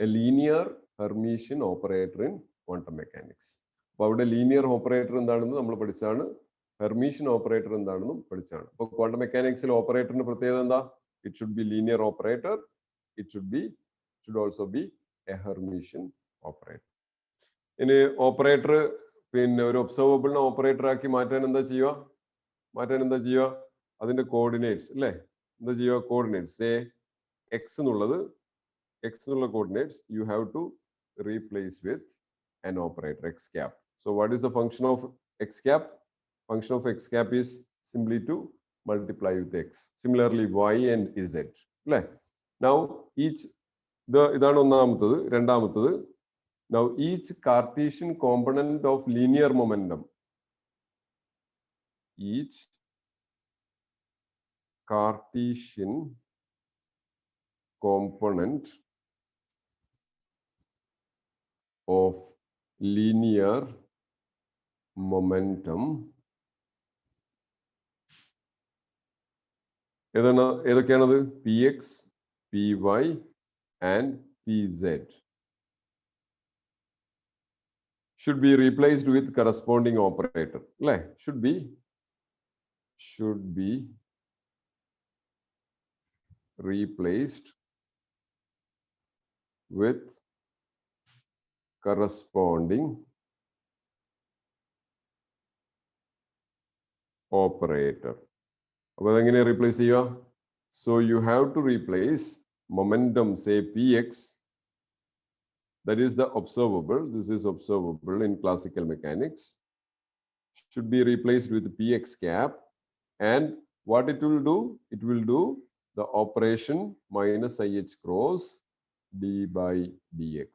a linear Hermitian operator in quantum mechanics. അപ്പോൾ അവിടെ linear operator എന്താണെന്ന് നമ്മൾ പഠിച്ചാണ്, Hermitian operator എന്താണെന്നും പഠിച്ചാണ്. അപ്പോൾ ക്വാണ്ടം മെക്കാനിക്സിൽ ഓപ്പറേറ്ററിന്റെ പ്രത്യേകത എന്താ? It should be linear operator, it should also be A Hermitian operator. ഇനി ഓപ്പറേറ്റർ പിന്നെ ഒരു ഒബ്സർവബിളിനെ ഓപ്പറേറ്റർ ആക്കി മാറ്റാൻ എന്താ ചെയ്യുക? അതിന്റെ കോർഡിനേറ്റ്സ് അല്ലേ? എന്താ ചെയ്യുക? കോർഡിനേറ്റ്സ് എക്സ് എന്നുള്ള coordinates you have to replace with an operator x cap. So what is the function of x cap? Function of x cap is simply to multiply with x. Similarly, y and z. Now each now each Cartesian component of linear momentum, each Cartesian component of linear momentum ഏതൊക്കെയാണത്? px, py and pz should be replaced with corresponding operator. Should be replaced with corresponding operator. അപ്പോൾ അതെങ്ങനെ replace ചെയ്യുക? So you have to replace momentum, say px, that is the observable. This is observable in classical mechanics. Should be replaced with px cap, and what it will do? It will do the operation minus ih cross d by dx.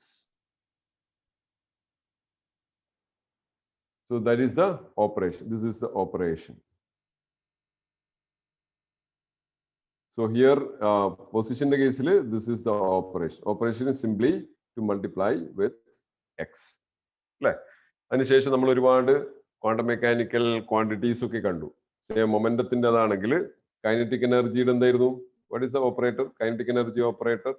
So that is the operation. This is the operation. So here, position case, this is the operation. Operation is simply to multiply with x. അതിനുശേഷം നമ്മൾ ഒരുപാട് quantum mechanical quantities ഒക്കെ കണ്ടു. മൊമെന്റത്തിന്റെ അതാണെങ്കിൽ kinetic എനർജിയുടെ എന്തായിരുന്നു? What is the operator? Kinetic energy operator.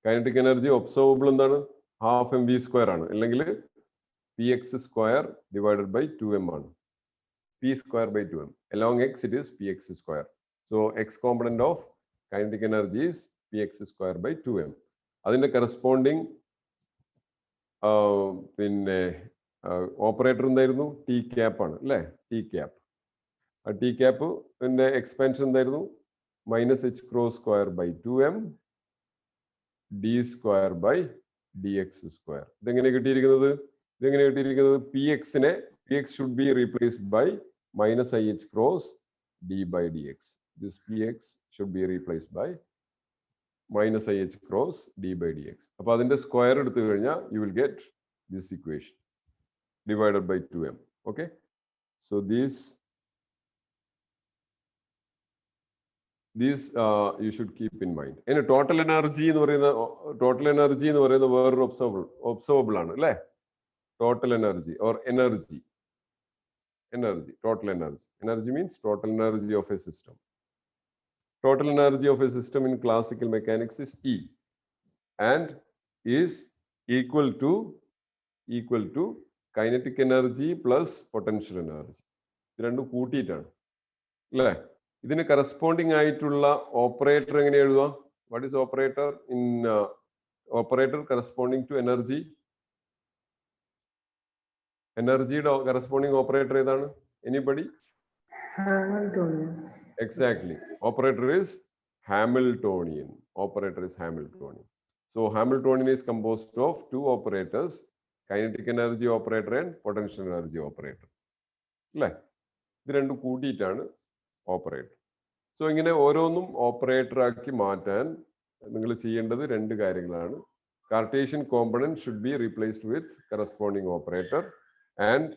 Kinetic energy observable എന്താണ്? Half M V square ആണ്, അല്ലെങ്കിൽ P X square divided by 2m ആണ്. p square by 2m. Along x it is px square. So x component of kinetic energy is px square by 2m. അതിന്റെ corresponding പിന്നെ operator എന്തായിരുന്നു? T cap ആണ് അല്ലേ? T cap. ആ T ക്യാപ്പിന്റെ expansion എന്തായിരുന്നു? Minus H cross square by 2m D square by D X square. ഇതെങ്ങനെ കിട്ടിയിരിക്കുന്നത്? px should be replaced by minus ih cross d by dx. This px should be replaced by minus ih cross d by dx. അപ്പോൾ അതിന്റെ square എടുത്തു കഴിഞ്ഞാൽ you will get this equation divided by 2m. Okay, so this you should keep in mind. In total energy എന്ന് പറയുന്ന വേറൊരു observable ആണ് അല്ലേ? Total energy or energy. Total energy. Energy means total energy of a system. Total energy of a system in classical mechanics is E, and is equal to kinetic energy plus potential energy. ഇത് രണ്ടും കൂട്ടിയിട്ടാണ് അല്ലേ? ഇതിന് corresponding ആയിട്ടുള്ള operator എങ്ങനെ എഴുതുക? What is operator in operator corresponding to energy? എനർജിയുടെ corresponding operator ഏതാണ്? Anybody? Hamiltonian. Exactly. Operator is Hamiltonian. So Hamiltonian is composed of two operators, kinetic energy operator and potential energy operator. അല്ലേ? ഇത് രണ്ടും കൂട്ടിയിട്ടാണ് operator. So ഇങ്ങനെ ഓരോന്നും operator ആക്കി മാറ്റാൻ നിങ്ങൾ ചെയ്യേണ്ടത് രണ്ട് കാര്യങ്ങളാണ്. Cartesian component should be replaced with corresponding operator, and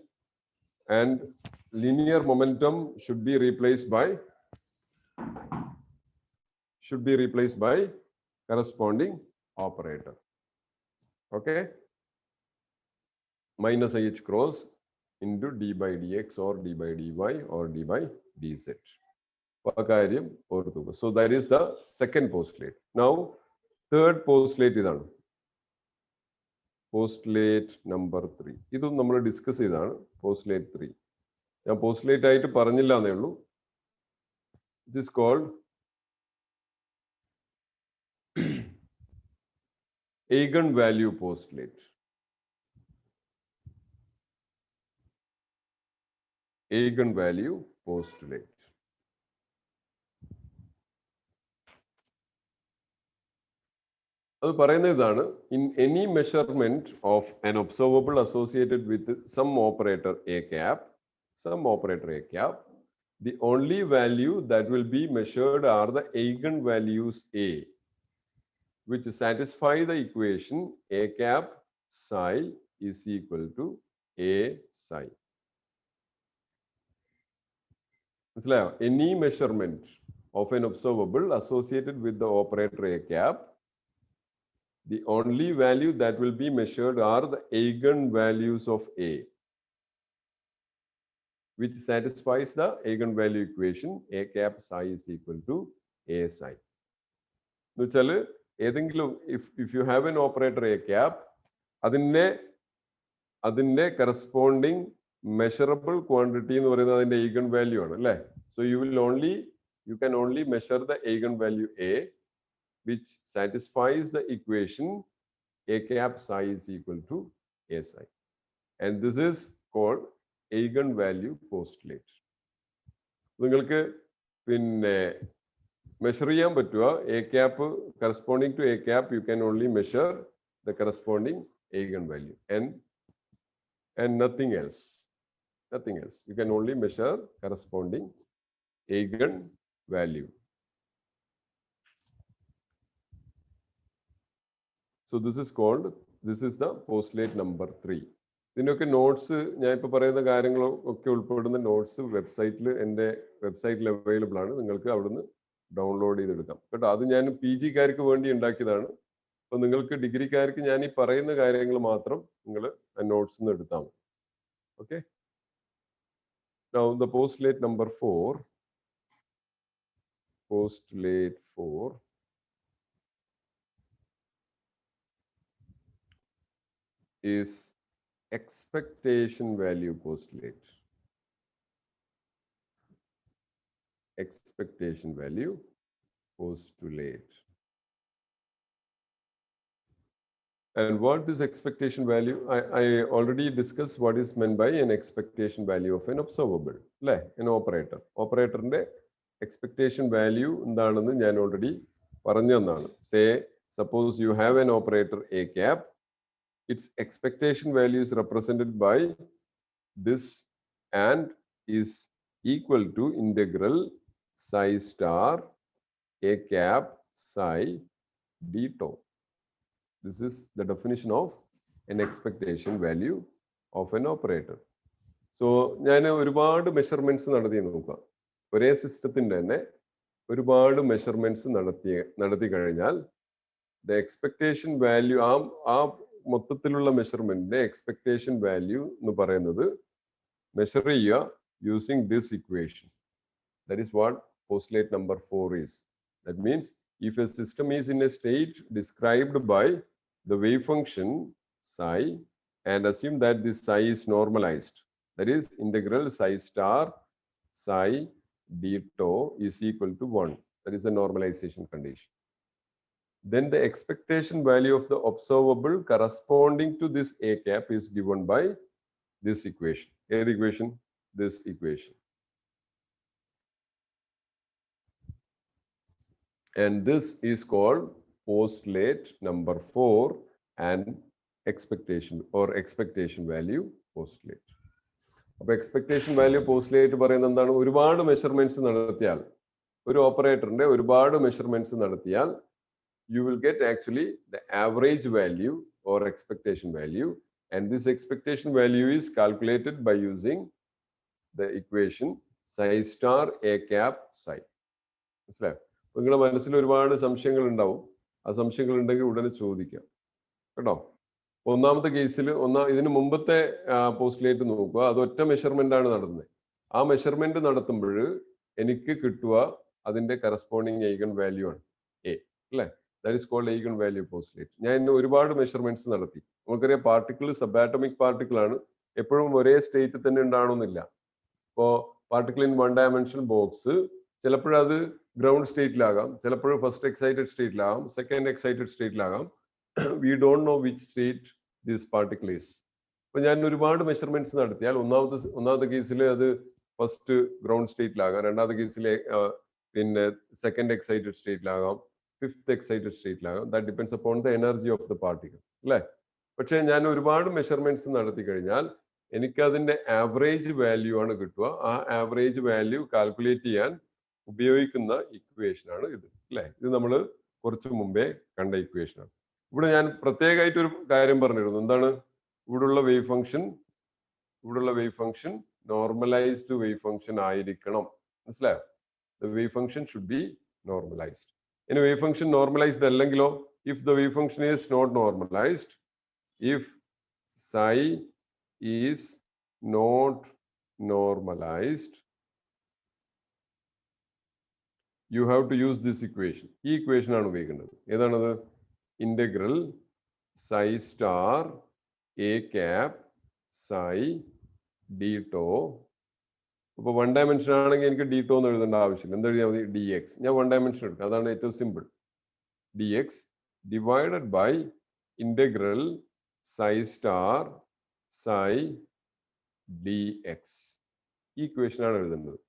linear momentum should be replaced by corresponding operator. Okay, minus ih cross into d by dx or d by dy or d by dz. കാര്യം ഓർത്തുക. So that is the second postulate. Now third postulate ഇതാണ്. Postulate number 3. ഇതും നമ്മൾ discuss ചെയ്താണ്. Postulate 3 ഞാൻ postulate ആയിട്ട് പറഞ്ഞില്ല എന്നേ ഉള്ളൂ. It is called eigen value postulate. Eigen value postulate. അത് പറയുന്നത് ഇതാണ്, in any measurement of an observable associated with some operator A cap, the only value that will be measured are the eigenvalues A, which satisfy the equation A cap psi is equal to A psi. Any measurement of an observable associated with the operator A cap, the only value that will be measured are the eigenvalues of A, which satisfies the eigenvalue equation A cap psi is equal to A psi. If you have an operator A cap, അതിന്റെ corresponding measurable quantity എന്ന് പറയുന്നത് അതിന്റെ eigenvalue ആണ് അല്ലേ? So you can only measure the eigenvalue A, which satisfies the equation A cap psi is equal to A psi. And this is called eigenvalue postulate. നിങ്ങൾക്ക് പിന്നെ measure ചെയ്യാൻ പറ്റുക A cap corresponding to A cap, you can only measure the corresponding eigenvalue and nothing else. You can only measure corresponding eigenvalue. So this is the postulate number 3. ഇതിനൊക്കെ notes ഞാൻ ഇപ്പോൾ പറയുന്ന കാര്യങ്ങളൊക്കെ ഉൾപ്പെടുന്ന നോട്ട്സ് എൻ്റെ വെബ്സൈറ്റിൽ അവൈലബിൾ ആണ്. നിങ്ങൾക്ക് അവിടുന്ന് ഡൗൺലോഡ് ചെയ്തെടുക്കാം കേട്ടോ. അത് ഞാൻ PG കാർക്ക് വേണ്ടി ഉണ്ടാക്കിയതാണ്. അപ്പോൾ നിങ്ങൾക്ക് ഡിഗ്രിക്കാർക്ക് ഞാൻ ഈ പറയുന്ന കാര്യങ്ങൾ മാത്രം നിങ്ങൾ നോട്ട്സ് എടുത്താൽ മതി. Okay. Now the postulate number 4. Postulate 4 is expectation value postulate. Expectation value postulate. And what is expectation value? I already discussed what is meant by an expectation value of an observable, an operator. Operator inde expectation value എന്താണെന്ന് ഞാൻ already പറഞ്ഞു തന്നതാണ്. Say, suppose you have an operator A cap. Its expectation value is represented by this and is equal to integral psi star A cap psi d tau. This is the definition of an expectation value of an operator. So, ഞാൻ ഒരുപാട് measurements നടത്തി നോക്കുക. ഒരേ സിസ്റ്റത്തിന്റെ തന്നെ ഒരുപാട് measurements നടത്തി കഴിഞ്ഞാൽ the expectation value ആ മൊത്തത്തിലുള്ള മെഷർമെന്റിന്റെ എക്സ്പെക്ടേഷൻ വാല്യൂ എന്ന് പറയുന്നത് മെഷർ ചെയ്യുക using this equation. That is what postulate number 4 is. That means if a system is in a state described by the wave function psi and assume that this psi is normalized, that is integral psi star psi d tau is equal to 1. That is the normalization condition. Then the expectation value of the observable corresponding to this A cap is given by this equation. The equation, this equation. And this is called postulate number 4 and expectation value postulate. അപ്പോൾ expectation value postulate പറയുന്നത് എന്താണ്? ഒരുപാട് measurements നടത്തിയാൽ, ഒരു ഓപ്പറേറ്ററിന്റെ ഒരുപാട് measurements നടത്തിയാൽ you will get actually the average value or expectation value, and this expectation value is calculated by using the equation psi star A cap psi. മനസ്സിലായോ? നിങ്ങളുടെ മനസ്സിൽ ഒരുപാട് സംശയങ്ങൾ ഉണ്ടാവും. ആ സംശയങ്ങൾ ഉണ്ടെങ്കിൽ ഉടനെ ചോദിക്കാം കേട്ടോ. ഒന്നാമത്തെ കേസിൽ ഇതിന് മുമ്പത്തെ പോസ്റ്റുലേറ്റ് നോക്കുക. അത് ഒറ്റ മെഷർമെന്റ് ആണ് നടത്തുന്നത്. ആ മെഷർമെന്റ് നടത്തുമ്പോൾ എനിക്ക് കിട്ടുക അതിന്റെ കറസ്പോണ്ടിങ് eigen വാല്യൂ ആണ് A, അല്ലേ? That is called eigenvalue postulate. ഞാൻ ഒരുപാട് മെഷർമെന്റ്സ് നടത്തി. നമുക്കറിയാം പാർട്ടിക്കിൾ സബാറ്റോമിക് പാർട്ടിക്കിൾ ആണ്. എപ്പോഴും ഒരേ സ്റ്റേറ്റിൽ തന്നെ ഉണ്ടാവണമെന്നില്ല. ഇപ്പോൾ പാർട്ടിക്കിൾ ഇൻ 1 dimensional ബോക്സ് ചിലപ്പോഴത് ഗ്രൗണ്ട് സ്റ്റേറ്റിലാകാം, ചിലപ്പോൾ ഫസ്റ്റ് എക്സൈറ്റഡ് സ്റ്റേറ്റിലാകാം, സെക്കൻഡ് എക്സൈറ്റഡ് സ്റ്റേറ്റിലാകാം. We don't know which state this particle is. അപ്പോൾ ഞാൻ ഒരുപാട് മെഷർമെന്റ്സ് നടത്തിയാൽ ഒന്നാമത്തെ കേസിൽ അത് ഫസ്റ്റ് ഗ്രൗണ്ട് സ്റ്റേറ്റിലാകാം, രണ്ടാമത്തെ കേസിൽ പിന്നെ സെക്കൻഡ് എക്സൈറ്റഡ് സ്റ്റേറ്റിലാകാം, ഫിഫ്ത്ത് എക്സൈറ്റഡ് സ്റ്റേറ്റിലാകാം. That depends upon the energy of the particle അല്ലേ. പക്ഷേ ഞാൻ ഒരുപാട് മെഷർമെന്റ്സ് നടത്തി കഴിഞ്ഞാൽ എനിക്ക് അതിന്റെ ആവറേജ് വാല്യൂ ആണ് കിട്ടുക. ആ ആവറേജ് വാല്യൂ കാൽക്കുലേറ്റ് ചെയ്യാൻ ഉപയോഗിക്കുന്ന ഇക്വേഷൻ ആണ് ഇത് അല്ലേ. ഇത് നമ്മൾ കുറച്ച് മുമ്പേ കണ്ട ഇക്വേഷൻ ആണ്. ഇവിടെ ഞാൻ പ്രത്യേകമായിട്ട് ഒരു കാര്യം പറഞ്ഞിരുന്നു. എന്താണ്? ഇവിടുള്ള wave function normalized wave function ആയിരിക്കണം. മനസ്സിലായോ? The wave function should be normalized. In a wave function normalized allengilo, if the wave function is not normalized, if psi is not normalized, you have to use this equation. This equation ആണ് ഉപയോഗിക്കേണ്ടത്. ഏതാണത്? Integral psi star a cap psi d tau. അപ്പോൾ 1 dimension ആണെങ്കിൽ എനിക്ക് D to എന്ന് എഴുതേണ്ട ആവശ്യമില്ല. എന്ത് എഴുതിയാൽ മതി? D X. ഞാൻ 1 ഡയമെൻഷൻ എടുക്കുക. അതാണ് ഏറ്റവും simple. D X divided by integral psi star psi D X. ഈ ഇക്വേഷൻ ആണ് എഴുതേണ്ടത്.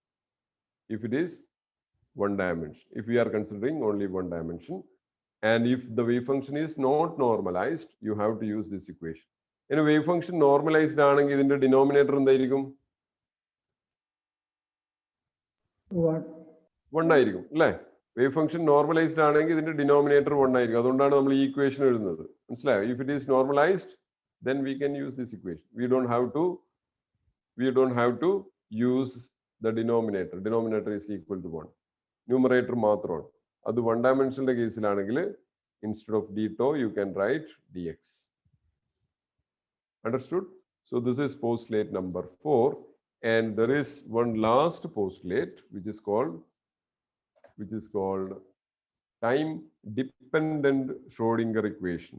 If it is 1 dimension, if we are considering only 1 dimension, and if the wave function is not normalized, you have to use this equation. In a wave function normalized ആണെങ്കിൽ ഇതിന്റെ denominator എന്തായിരിക്കും? 1 ആയിരിക്കും അല്ലേ. Wave function normalised ആണെങ്കിൽ ഇതിന്റെ denominator 1 ആയിരിക്കും. അതുകൊണ്ടാണ് നമ്മൾ ഈ ഇക്വേഷൻ എഴുതുന്നത്. മനസ്സിലായോ? If it is normalised then we can use this equation. We don't have to use the denominator. Denominator is equal to 1. Numerator മാത്രമാണ്. അത് 1 ഡയമെൻഷന്റെ കേസിലാണെങ്കിൽ instead of d tau you can write dx. Understood? So this is postulate number 4. And there is one last postulate which is called time dependent Schrodinger equation.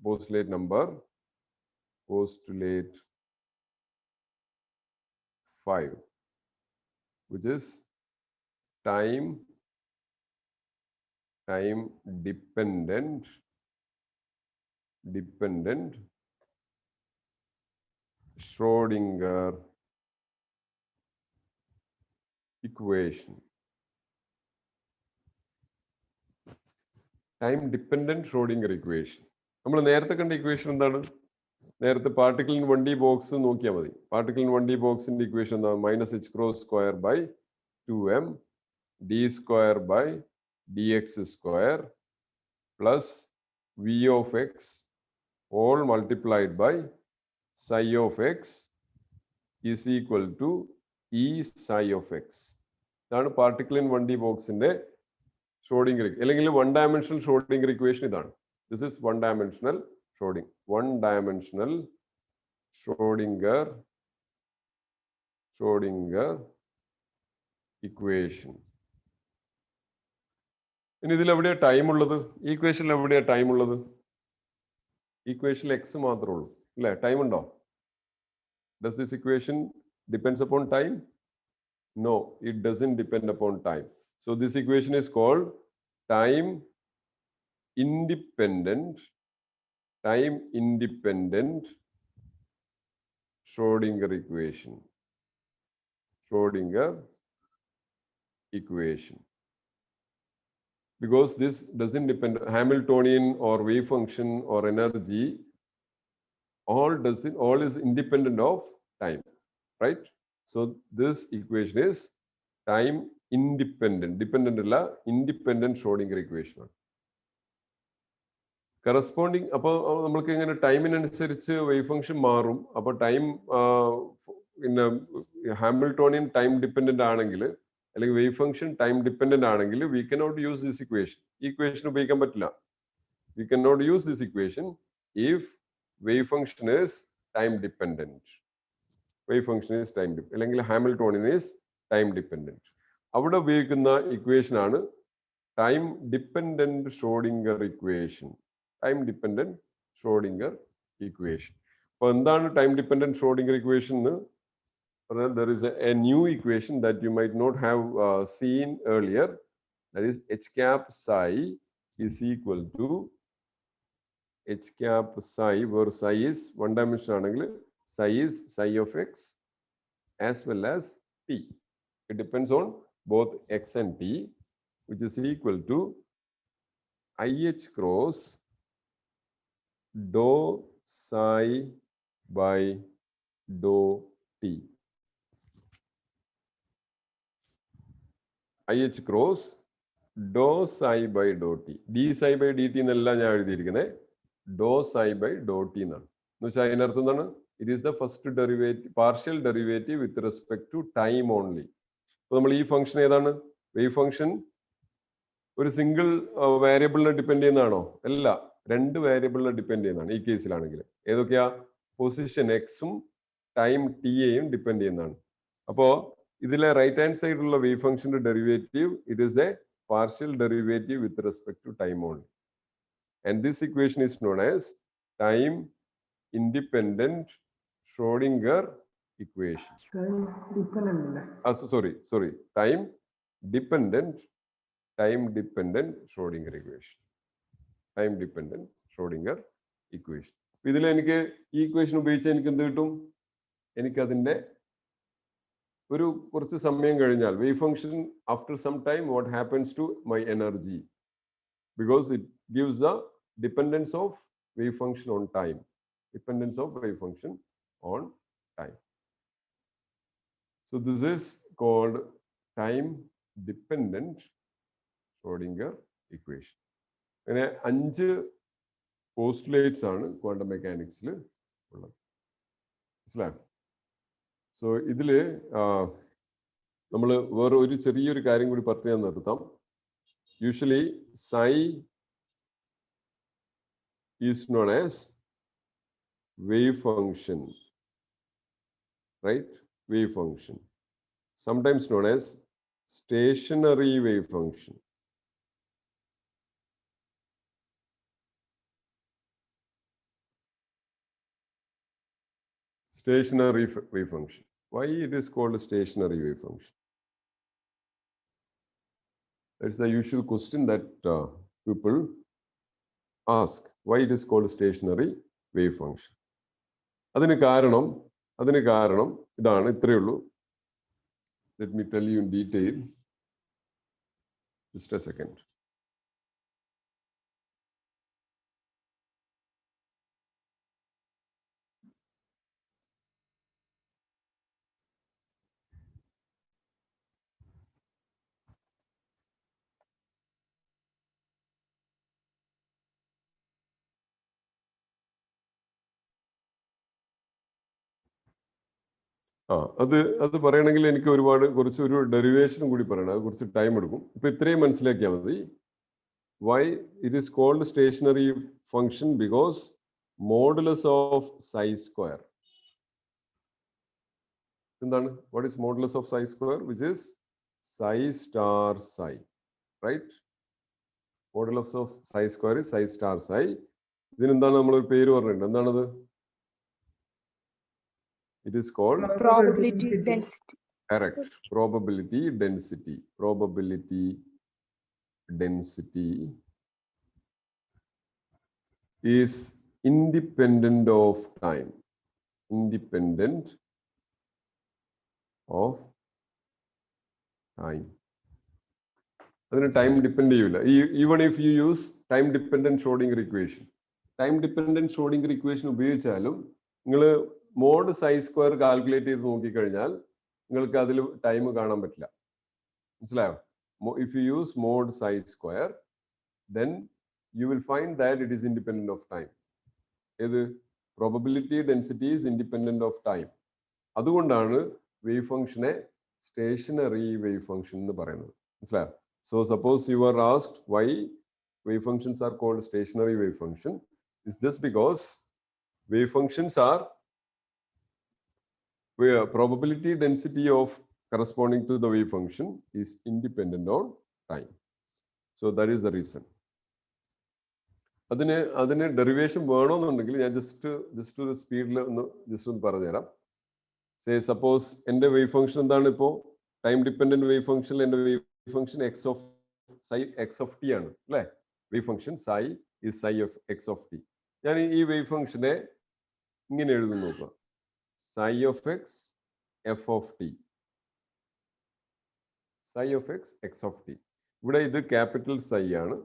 Postulate 5, which is time dependent Schrodinger equation. Time dependent Schrodinger equation. നമ്മൾ നേരത്തെ കണ്ട equation എന്താണ്? നേരത്തെ particle in 1D box നോക്കിയാൽ മതി. Particle in 1D ബോക്സിന്റെ equation എന്താണ്? -h²2m d² plus v of x all multiplied by psi of x is equal to e psi of x. ഇതാണ് പാർട്ടിക്കിൾ ഇൻ 1D ബോക്സിന്റെ Schrödinger അല്ലെങ്കിൽ 1 dimensional Schrödinger equation. ഇതാണ്. This is 1 dimensional Schrodinger equation. ഇനി ഇതിൽ എവിടെയാ time ഉള്ളത്? ഈക്വേഷനിൽ എവിടെയാ time ഉള്ളത്? ഈക്വേഷനിൽ x മാത്രമേ ഉള്ളൂ അല്ലേ? ടൈം ഉണ്ടോ? Does this equation depends upon time? No, it doesn't depend upon time. So this equation is called time independent Schrodinger equation. Because this doesn't depend Hamiltonian or wave function or energy, all is independent of time, right? So this equation is time independent Schrodinger equation. Corresponding അപ്പോൾ നമ്മൾക്ക് ഇങ്ങനെ ടൈമിനനുസരിച്ച് wave function മാറും. അപ്പോൾ time പിന്നെ Hamiltonian time dependent ആണെങ്കിൽ അല്ലെങ്കിൽ wave function time dependent ആണെങ്കിൽ we cannot use this equation. ഈ ഇക്വേഷൻ ഉപയോഗിക്കാൻ പറ്റില്ല. We cannot use this equation if wave function is time dependent. Wave function is time അല്ലെങ്കിൽ ഹാമിൽട്ടോണിയൻ ഈസ് ടൈം ഡിപ്പെൻഡന്റ്. അവിടെ ഉപയോഗിക്കുന്ന equation ആണ് time dependent Schrödinger equation. Time dependent Schrodinger equation. അപ്പോൾ എന്താണ് time dependent Schrödinger equation എന്ന് പറഞ്ഞാൽ there is a new equation that you might not have seen earlier. That is h cap psi is equal to h cap psi, where psi is 1 dimension ആണെങ്കിൽ psi is psi of x as well as t. It depends on both x and t, which is equal to IH cross dou psi by dou t. IH cross dou psi by dou t. d psi by dt എന്നല്ല ഞാൻ എഴുതിയിരിക്കുന്നത് dou psi by dou t എന്നാണ്. എന്ന് വെച്ചാൽ അതിനർത്ഥം എന്താണ്? It is the first derivative partial derivative with respect to time only. അപ്പൊ നമ്മൾ ഈ ഫംഗ്ഷൻ ഏതാണ്? വേവ് ഫംഗ്ഷൻ ഒരു സിംഗിൾ വേരിയബിളിനെ ഡിപ്പെൻഡ് ചെയ്യുന്നതാണോ? അല്ല, രണ്ട് വേരിയബിളിനെ ഡിപ്പെൻഡ് ചെയ്യുന്നതാണ് ഈ കേസിലാണെങ്കിൽ. ഏതൊക്കെയാ? പൊസിഷൻ എക്സും ടൈം ടിയെയും ഡിപ്പെൻഡ് ചെയ്യുന്നതാണ്. അപ്പോ ഇതിലെ റൈറ്റ് ഹാൻഡ് സൈഡിലുള്ള വേവ് ഫംഗ്ഷന്റെ derivative it is a partial derivative with respect to time only. And this equation is known as time independent Schrodinger equation. Sorry, time dependent Schrodinger equation. Time dependent Schrodinger equation. ഇതിൽ എനിക്ക് ഈ equation ഉപയോഗിച്ച് എനിക്ക് എന്ത് കിട്ടും? എനിക്ക് അതിന്റെ ഒരു കുറച്ച് സമയം കഴിഞ്ഞാൽ wave function after some time what happens to my energy, because it gives the dependence of wave function on time. Dependence of wave function on time. So this is called time dependent Schrodinger equation. അങ്ങനെ 5 postulates ആണ് quantum മെക്കാനിക്സിൽ ഉള്ളത്. മനസ്സിലായോ? So ഇതില് നമ്മൾ വേറെ ഒരു ചെറിയൊരു കാര്യം കൂടി പറഞ്ഞു ഞാൻ നിർത്താം. Usually psi is known as wave function, right? Wave function, sometimes known as stationary wave function. Stationary wave function. Why it is called a stationary wave function? That's the usual question that people ask. Why it is called a stationary wave function? അതിന് കാരണം ഇതാണ്, ഇത്രയേ ഉള്ളൂ. Let me tell you in detail. Just a second. അത് പറയണമെങ്കിൽ എനിക്ക് കുറച്ചൊരു ഡെറിവേഷനും കൂടി പറയണം. അത് കുറച്ച് ടൈം എടുക്കും. ഇപ്പൊ ഇത്രയും മനസ്സിലാക്കിയാൽ മതി. Why it is called stationary function? Because modulus of psi square. എന്താണ്? What is modulus of psi square? Which is psi star psi, right? Modulus of psi square is psi star psi. ഇതിനെന്താണ് നമ്മളൊരു പേര് പറഞ്ഞിട്ടുണ്ട്. എന്താണത്? It is called probability density. Correct. Probability density. Probability density is independent of time. Independent of time. അതിന് time depend ചെയ്യില്ല. Even if you use time dependent Schrödinger equation. Time dependent Schrödinger equation ഉപയോഗിച്ചാലും നിങ്ങൾ mode psi square calculate ചെയ്ത് നോക്കിക്കഴിഞ്ഞാൽ നിങ്ങൾക്ക് അതിൽ time കാണാൻ പറ്റില്ല. മനസ്സിലായോ? If you use mod psi square then you will find that it is independent of time. ഏത്? probability density is independent of time. അതുകൊണ്ടാണ് വേവ് ഫംഗ്ഷനെ സ്റ്റേഷനറി വേവ് ഫംഗ്ഷൻ എന്ന് പറയുന്നത്. മനസ്സിലായോ? So suppose you are asked why wave functions are called stationary wave function, it's just because wave functions are where probability density of corresponding to the wave function is independent on time. So that is the reason. അതിന് derivation വേണമെന്നുണ്ടെങ്കിൽ ഞാൻ just ഒരു സ്പീഡിൽ ഒന്ന് പറഞ്ഞുതരാം. Say suppose എൻ്റെ wave function എന്താണ്? ഇപ്പോൾ ടൈം ഡിപ്പെൻഡന്റ് വേവ് ഫംഗ്ഷനിൽ എൻ്റെ wave function x of T ആണ് അല്ലേ? Wave function psi is psi of x of t. ഞാൻ ഈ വേവ് ഫംഗ്ഷനെ ഇങ്ങനെ എഴുതുന്നു നോക്കുക. psi of x f of t. psi of x x of t. ഇവിടെ ഇത് ക്യാപിറ്റൽ psi ആണ്,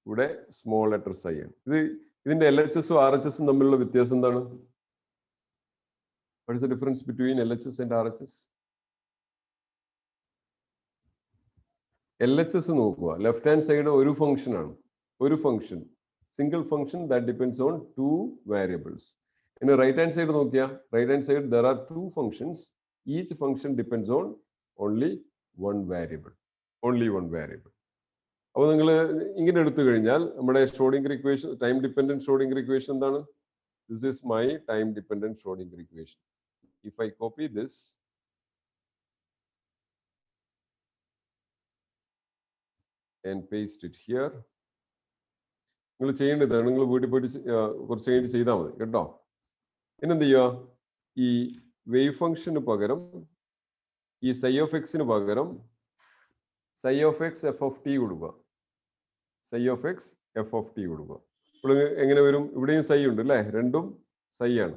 ഇവിടെ സ്മോൾ ലെറ്റർ സൈ ആണ്. ഇതിന്റെ LHSഉം RHSഉം തമ്മിലുള്ള വ്യത്യാസം എന്താണ്? What is the difference between LHS and RHS? LHS നോക്കുക, ലെഫ്റ്റ് ഹാൻഡ് സൈഡ് ഒരു ഫംഗ്ഷൻ ആണ്, ഒരു function, single function that depends on 2 variables. ഇനി റൈറ്റ് ഹാൻഡ് സൈഡ് നോക്കിയാൽ, right hand side there are 2 functions, each function depends on only one variable, only one variable. അപ്പോൾ നിങ്ങൾ ഇങ്ങനെ എടുത്തു കഴിഞ്ഞാൽ നമ്മുടെ Schrödinger equation, time dependent Schrödinger equation എന്താണ്? This is my time dependent Schrodinger equation. If I copy this and paste it here, നിങ്ങൾ ചെയ്യേണ്ടത് നിങ്ങൾ വീട്ടിൽ പോയിട്ട് കുറച്ച് കഴിഞ്ഞ് ചെയ്താൽ മതി കേട്ടോ. പിന്നെന്ത് ചെയ്യുക, ഈ വേവ് ഫംഗ്ഷന് പകരം ഈ സൈ ഓഫ് എക്സിന് പകരം psi of X F of T കൊടുക്കുക, psi of X F of T കൊടുക്കുക. ഇപ്പോൾ എങ്ങനെ വരും? ഇവിടെയും സൈ ഉണ്ട് അല്ലേ, രണ്ടും സൈ ആണ്.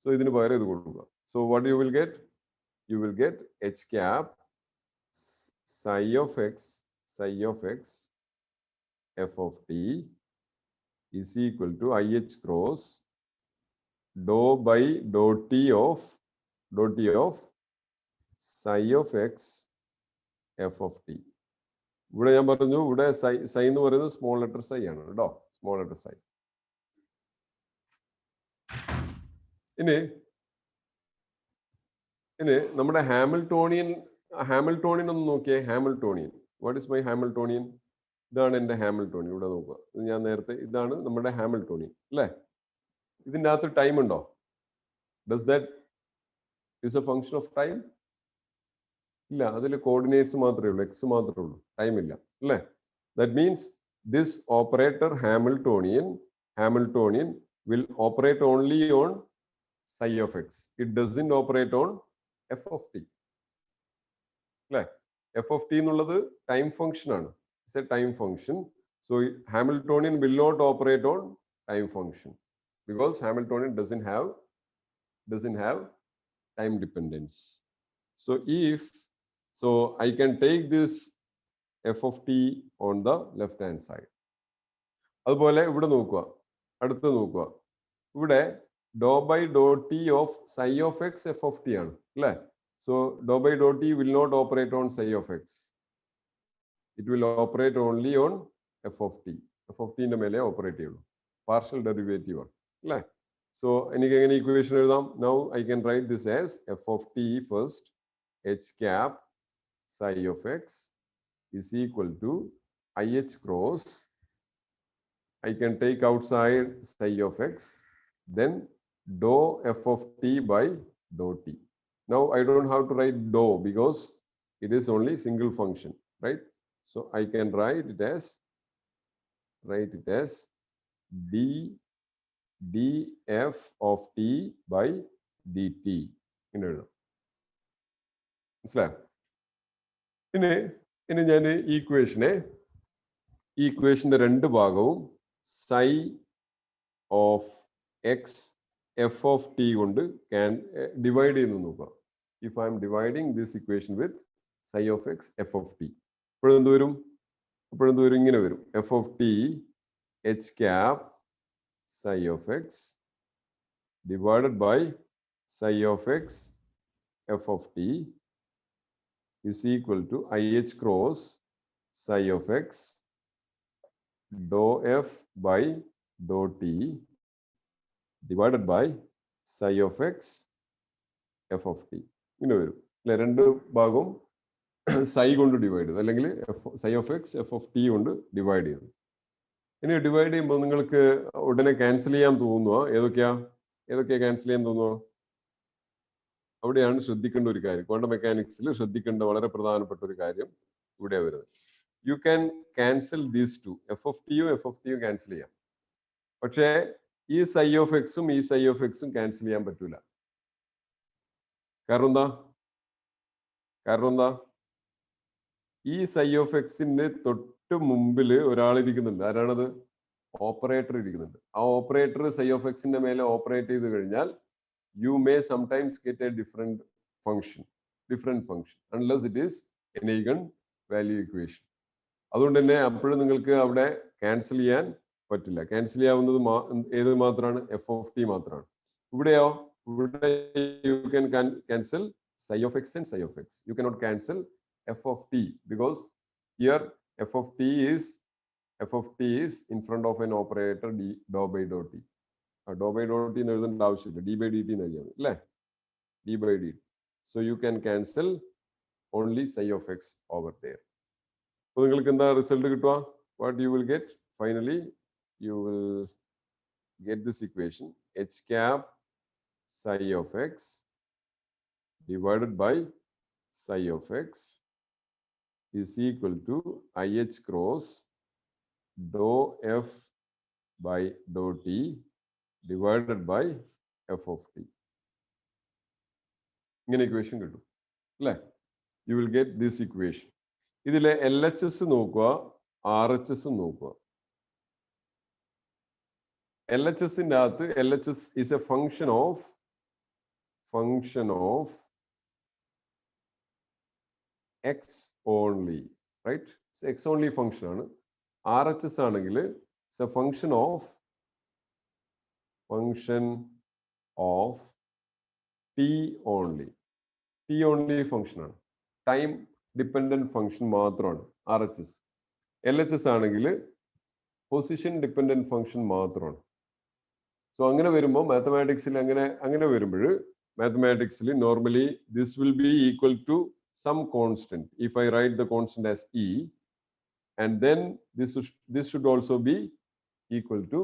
സോ ഇതിന് പകരം ഇത് കൊടുക്കുക. So what you will get? You will get H cap psi of X F of T is equal to IH cross dou by dou t of psi of x f of t. ഇവിടെ ഞാൻ പറഞ്ഞു, ഇവിടെ സൈ എന്ന് പറയുന്നത് small letter സൈ ആണ് കേട്ടോ, small letter സൈ. ഇനി നമ്മുടെ ഹാമിൽട്ടോണിയൻ ഒന്ന് നോക്കിയേ. Hamiltonian, what is my Hamiltonian? ഇതാണ് എൻ്റെ ഹാമിൽട്ടോണിയൻ. ഇവിടെ നോക്കുക, ഞാൻ നേരത്തെ ഇതാണ് നമ്മുടെ ഹാമിൽട്ടോണിയൻ അല്ലേ. ഇതിൻ്റെ അകത്ത് ടൈം ഉണ്ടോ? Does that is A function of time? ഇല്ല, അതിൽ കോർഡിനേറ്റ്സ് മാത്രമേ ഉള്ളൂ, എക്സ് മാത്രമേ ഉള്ളൂ, ടൈം ഇല്ല അല്ലേ. That means this operator Hamiltonian will operate only on psi of x. It doesn't operate on f of t. അല്ലേ, f of t എന്നുള്ളത് ടൈം ഫംഗ്ഷൻ ആണ്. It's a time function. So Hamiltonian will not operate on time function because Hamiltonian doesn't have time dependence. So I can take this f of t on the left hand side. അതുപോലെ ഇവിടെ നോക്കുക, അടുത്ത് നോക്കുക, ഇവിടെ doe by doe T of psi of X F of T ആണ് അല്ലേ. So doe by doe T will not operate on psi of X. It will operate only on f of t. f of t ന്റെ മേലെ operate ചെയ്യുള്ളൂ, partial derivative ആണ് അല്ലേ. So എനിക്ക് എങ്ങനെ equation എഴുതാം? Now I can write this as f of t first h cap psi of x is equal to IH cross, I can take outside psi of x, then dou f of t by dou t. Now I don't have to write dou because it is only single function, right? So I can write it as df of t by dt. മനസ്സിലായോ? ഇനി ഞാൻ ഈ ഇക്വേഷന്റെ രണ്ട് ഭാഗവും psi of X F of T കൊണ്ട് divide ചെയ്യുന്നു നോക്കാം. If I'm dividing this equation with psi of X F of T, ഇപ്പോഴെന്ത് വരും? ഇങ്ങനെ വരും, F of T H cap psi of X divided by psi of X F of T is equal to IH cross psi of x dou f by dou t divided by psi of x f of t. ഇങ്ങനെ വരും അല്ലെ. രണ്ട് ഭാഗവും സൈ കൊണ്ട് divide ചെയ്തു, അല്ലെങ്കിൽ psi of X F of T കൊണ്ട് divide ചെയ്തു. ഇനി ഡിവൈഡ് ചെയ്യുമ്പോൾ നിങ്ങൾക്ക് ഉടനെ ക്യാൻസൽ ചെയ്യാൻ തോന്നുക. ഏതൊക്കെയാ ക്യാൻസൽ ചെയ്യാൻ തോന്നുക? അവിടെയാണ് ശ്രദ്ധിക്കേണ്ട ഒരു കാര്യം, ക്വാണ്ടം മെക്കാനിക്സിൽ ശ്രദ്ധിക്കേണ്ട വളരെ പ്രധാനപ്പെട്ട ഒരു കാര്യം ഇവിടെ വരുന്നത്. You can cancel these two, F of ടിയും ക്യാൻസൽ ചെയ്യാം. പക്ഷേ ഈ സൈ ഓഫ് എക്സും ക്യാൻസൽ ചെയ്യാൻ പറ്റൂല. കാരണം എന്താ? ഈ സൈ ഓഫ് എക്സിന്റെ തൊട്ട് മുമ്പിൽ ഒരാൾ ഇരിക്കുന്നുണ്ട്. ആരാണത്? ഓപ്പറേറ്റർ ഇരിക്കുന്നുണ്ട്. ആ ഓപ്പറേറ്റർ സൈ ഓഫ് എക്സിന്റെ മേലെ ഓപ്പറേറ്റ് ചെയ്ത് കഴിഞ്ഞാൽ you may sometimes get a different function unless it is an eigenvalue equation. അതുകൊണ്ട് തന്നെ അപ്പോഴും നിങ്ങൾക്ക് അവിടെ ക്യാൻസൽ ചെയ്യാൻ പറ്റില്ല. ക്യാൻസൽ ചെയ്യാവുന്നത് ഏത് മാത്രമാണ്? എഫ് ഓഫ് ടി മാത്രമാണ്. ഇവിടെയോ? ഇവിടെ you can cancel psi of x and psi of x. You cannot cancel f of t because here f of t is in front of an operator dou by dou t. Dou by dou t എന്ന് എഴുതേണ്ട ആവശ്യമില്ല, d by dt എന്ന് എഴുതിയാൽ അല്ലേ? d by dt. So you can cancel only psi of x over there. അപ്പോൾ നിങ്ങൾക്ക് എന്താ result കിട്ടുക? What you will get? Finally, you will get this equation h cap psi of x divided by psi of x is equal to IH cross dou f by dou t divided by f of t. ഇങ്ങനെ equation കിട്ടും അല്ലേ? U will get this equation. ഇതിലെ LHS നോക്കുക, RHS നോക്കുക. LHSന്റെ അകത്ത് LHS is a function of x only, right? It's x only function ആണ്. RHS ആണെങ്കിൽ it's a function of t only. t only function ആണ്. ടൈം ഡിപ്പെൻഡന്റ് ഫംഗ്ഷൻ മാത്രമാണ് RHS. LHS ആണെങ്കിൽ position dependent function മാത്രമാണ്. So അങ്ങനെ വരുമ്പോൾ മാത്തമാറ്റിക്സിൽ അങ്ങനെ വരുമ്പോൾ mathematically normally this will be equal to some constant. If I write the constant as e, and then this should also be equal to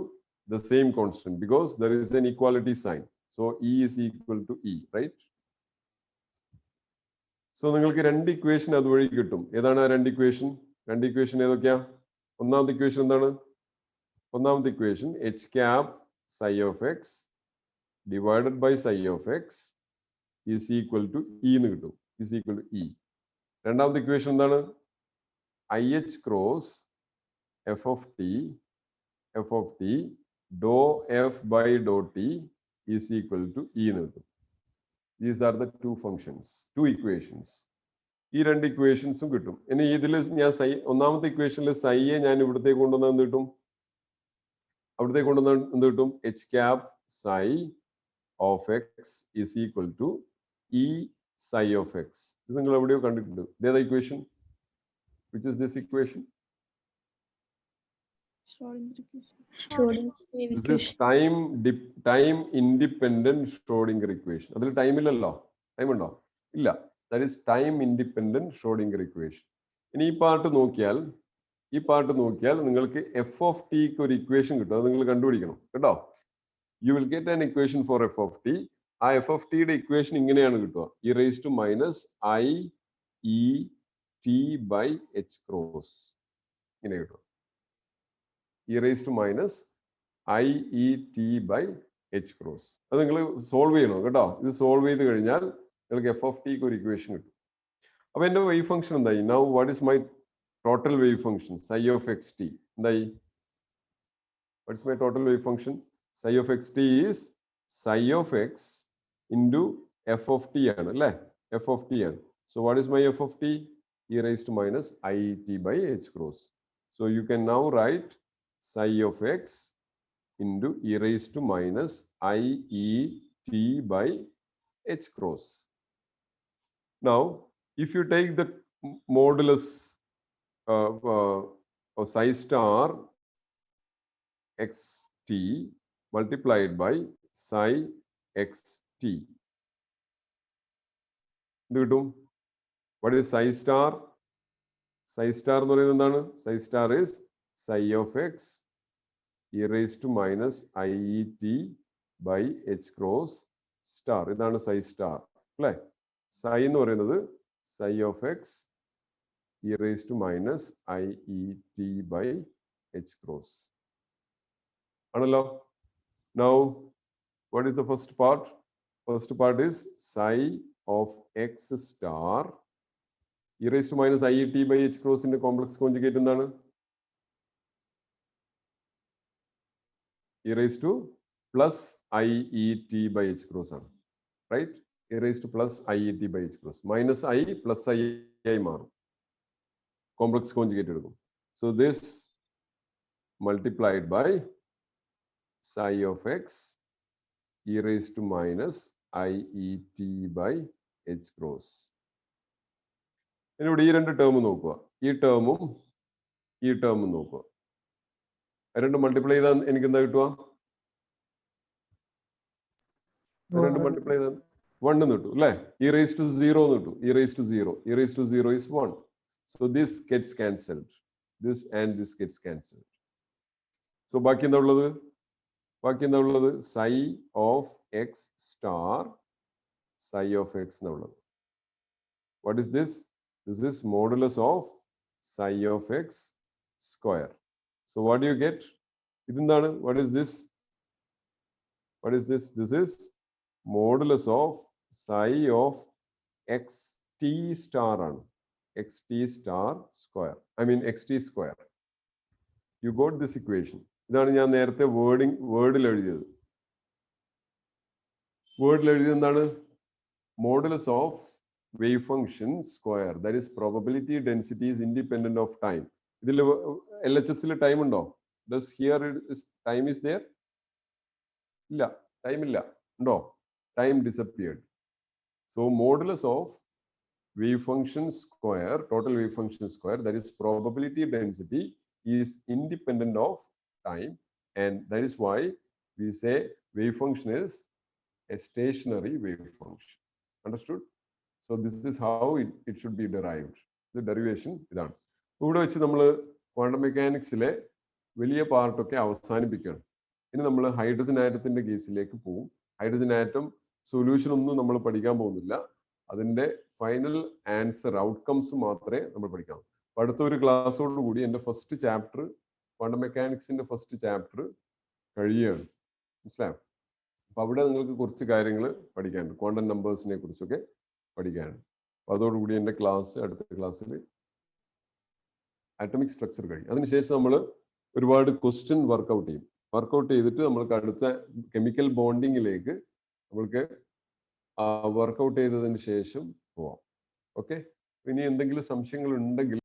the same constant because there is an equality sign. So e is equal to e, right? So നിങ്ങൾക്ക് രണ്ട് equation അതുവഴി കിട്ടും. ഏതാണ് ആ രണ്ട് equation? രണ്ട് equation ഏതൊക്കെയാ? ഒന്നാമത്തെ ഇക്വേഷൻ എന്താണ്? ഒന്നാമത്തെ equation h cap psi of x divided by psi of x is equal to e എന്ന് കിട്ടും. is equal to e. രണ്ടാമത്തെ ഇക്വേഷൻ എന്താണ്? IH cross f of t dou f by dou t is equal to e എന്ന് കിട്ടും. These are the two functions, two equations. ഈ രണ്ട് ഇക്വേഷൻസും കിട്ടും. ഇനി ഇതിൽ ഞാൻ ഒന്നാമത്തെ ഇക്വേഷനിൽ സൈയെ ഞാൻ ഇവിടത്തേക്ക് കൊണ്ടുവന്നാൽ എന്ത് കിട്ടും? അവിടത്തേക്ക് കൊണ്ടുവന്നാൽ എന്ത് കിട്ടും? h cap psi of x is equal to e psi of x. ഇത് നിങ്ങൾ എവിടെയോ കണ്ടിട്ടുണ്ട്. ഇതേതാ equation? Which is this equation? This is time independent Schrodinger equation. അതിൽ ടൈം ഇല്ലല്ലോ. ടൈം ഉണ്ടോ? ഇല്ല. That is time independent Schrodinger equation. ഇനി ഈ പാർട്ട് നോക്കിയാൽ നിങ്ങൾക്ക് f of t ക്ക് ഒരു ഇക്വേഷൻ കിട്ടും. അത് നിങ്ങൾ കണ്ടുപിടിക്കണം കേട്ടോ. You will get an equation for f of t. ആ f of t യുടെ ഇക്വേഷൻ ഇങ്ങനെയാണ് കിട്ടുക. e raised to minus I e t by h cross. ഇങ്ങനെ കിട്ടും. e raised to minus I e t by h cross. അത് നിങ്ങൾ solve ചെയ്യണം കേട്ടോ. ഇത് സോൾവ് ചെയ്ത് കഴിഞ്ഞാൽ നിങ്ങൾക്ക് f of t ക്ക് ഒരു ഇക്വേഷൻ കിട്ടും. അപ്പൊ എന്റെ വേവ് ഫംഗ്ഷൻ എന്തായി? Now what is my total wave function? Psi of xt എന്തായി? What is my total wave function? Psi of xt is psi of x into f of t ആണ് അല്ലേ? f of t ആണ്. So what is my f of t? e raised to minus I e t by h cross. So you can now write psi of x into e raised to minus I e t by h cross. Now, if you take the modulus of psi star xt multiplied by psi xt, എന്ത് കിട്ടും? What is psi star? Psi star എന്ന് പറയുന്നത് എന്താണ്? Psi star is psi of x e raised to minus I e t by h cross star. ഇതാണ് psi star അല്ലേ? psi എന്ന് പറയുന്നത് psi of x e raised to minus I e t by h cross ആണല്ലോ. Now, what is the first part? First part is psi of x star e raised to minus I e t by h cross ന്റെ complex conjugate എന്താണ്? e raised to plus I e t by h cross ആണ്. Right? e raised to plus I e t by h cross. Minus I plus I ആയി മാറും. Complex conjugate എടുക്കും. So this multiplied by psi of x e raised to minus iet by h cross. ഇവിടെ ഈ രണ്ട് term നോക്കുക, ഈ ടേമും നോക്കുക. രണ്ട് മൾട്ടിപ്ലൈ ചെയ്താൽ എനിക്ക് എന്താ കിട്ടുക? രണ്ട് മൾട്ടിപ്ലൈ ചെയ്താൽ 1 എന്ന് കിട്ടും അല്ലേ? e raised to 0 എന്ന് കിട്ടും. e raised to 0. e raised to 0 is 1. So this gets cancelled. This and this gets cancelled. So ബാക്കി എന്താ ഉള്ളത്? psi of x star psi of x എന്നുള്ളത്. What is this? This is modulus of psi of x square. So what do you get? ഇതെന്താണ്? What is this? This is modulus of psi of xt star ആണ്. xt star square. I mean xt square. You got this equation. ഇതാണ് ഞാൻ നേരത്തെ വേർഡിൽ എഴുതിയത്. എന്താണ്? Modulus of wave function square. That is probability density is independent of time. ഇതിൽ LHS time ഉണ്ടോ? Does here is time is there? ഇല്ല, time ഇല്ല. ഉണ്ടോ? Time disappeared. So modulus of wave function square, total wave function square, that is probability density is independent of time, and that is why we say wave function is a stationary wave function. Understood? So this is how it should be derived. The derivation ഇതാണ്. ഇവിടെ വെച്ച് നമ്മൾ quantum മെക്കാനിക്സിലെ വലിയ പാർട്ടൊക്കെ അവസാനിപ്പിക്കുകയാണ്. ഇനി നമ്മൾ hydrogen ആറ്റത്തിന്റെ കേസിലേക്ക് പോകും. ഹൈഡ്രജൻ ആറ്റം സൊല്യൂഷൻ ഒന്നും നമ്മൾ പഠിക്കാൻ പോകുന്നില്ല. അതിന്റെ ഫൈനൽ ആൻസർ ഔട്ട്കംസ് മാത്രമേ നമ്മൾ പഠിക്കാം. അടുത്ത ഒരു ക്ലാസ്സോട് കൂടി എൻ്റെ ഫസ്റ്റ് ചാപ്റ്റർ, ക്വാണ്ടം മെക്കാനിക്സിന്റെ ഫസ്റ്റ് ചാപ്റ്റർ കഴിയുകയാണ്. മനസ്സിലായോ? അപ്പൊ അവിടെ നിങ്ങൾക്ക് കുറച്ച് കാര്യങ്ങൾ പഠിക്കാനുണ്ട്. ക്വാണ്ടം നമ്പേഴ്സിനെ കുറിച്ചൊക്കെ പഠിക്കാനുണ്ട്. അപ്പൊ അതോടുകൂടി എൻ്റെ അടുത്ത ക്ലാസ്സിൽ ആറ്റമിക് സ്ട്രക്ചർ കഴിയും. അതിനുശേഷം നമ്മൾ ഒരുപാട് ക്വസ്റ്റ്യൻ വർക്കൗട്ട് ചെയ്യും. വർക്കൗട്ട് ചെയ്തിട്ട് നമ്മൾക്ക് അടുത്ത കെമിക്കൽ ബോണ്ടിങ്ങിലേക്ക് നമ്മൾക്ക് വർക്കൗട്ട് ചെയ്തതിന് ശേഷം പോവാം. ഓക്കെ, ഇനി എന്തെങ്കിലും സംശയങ്ങൾ ഉണ്ടെങ്കിൽ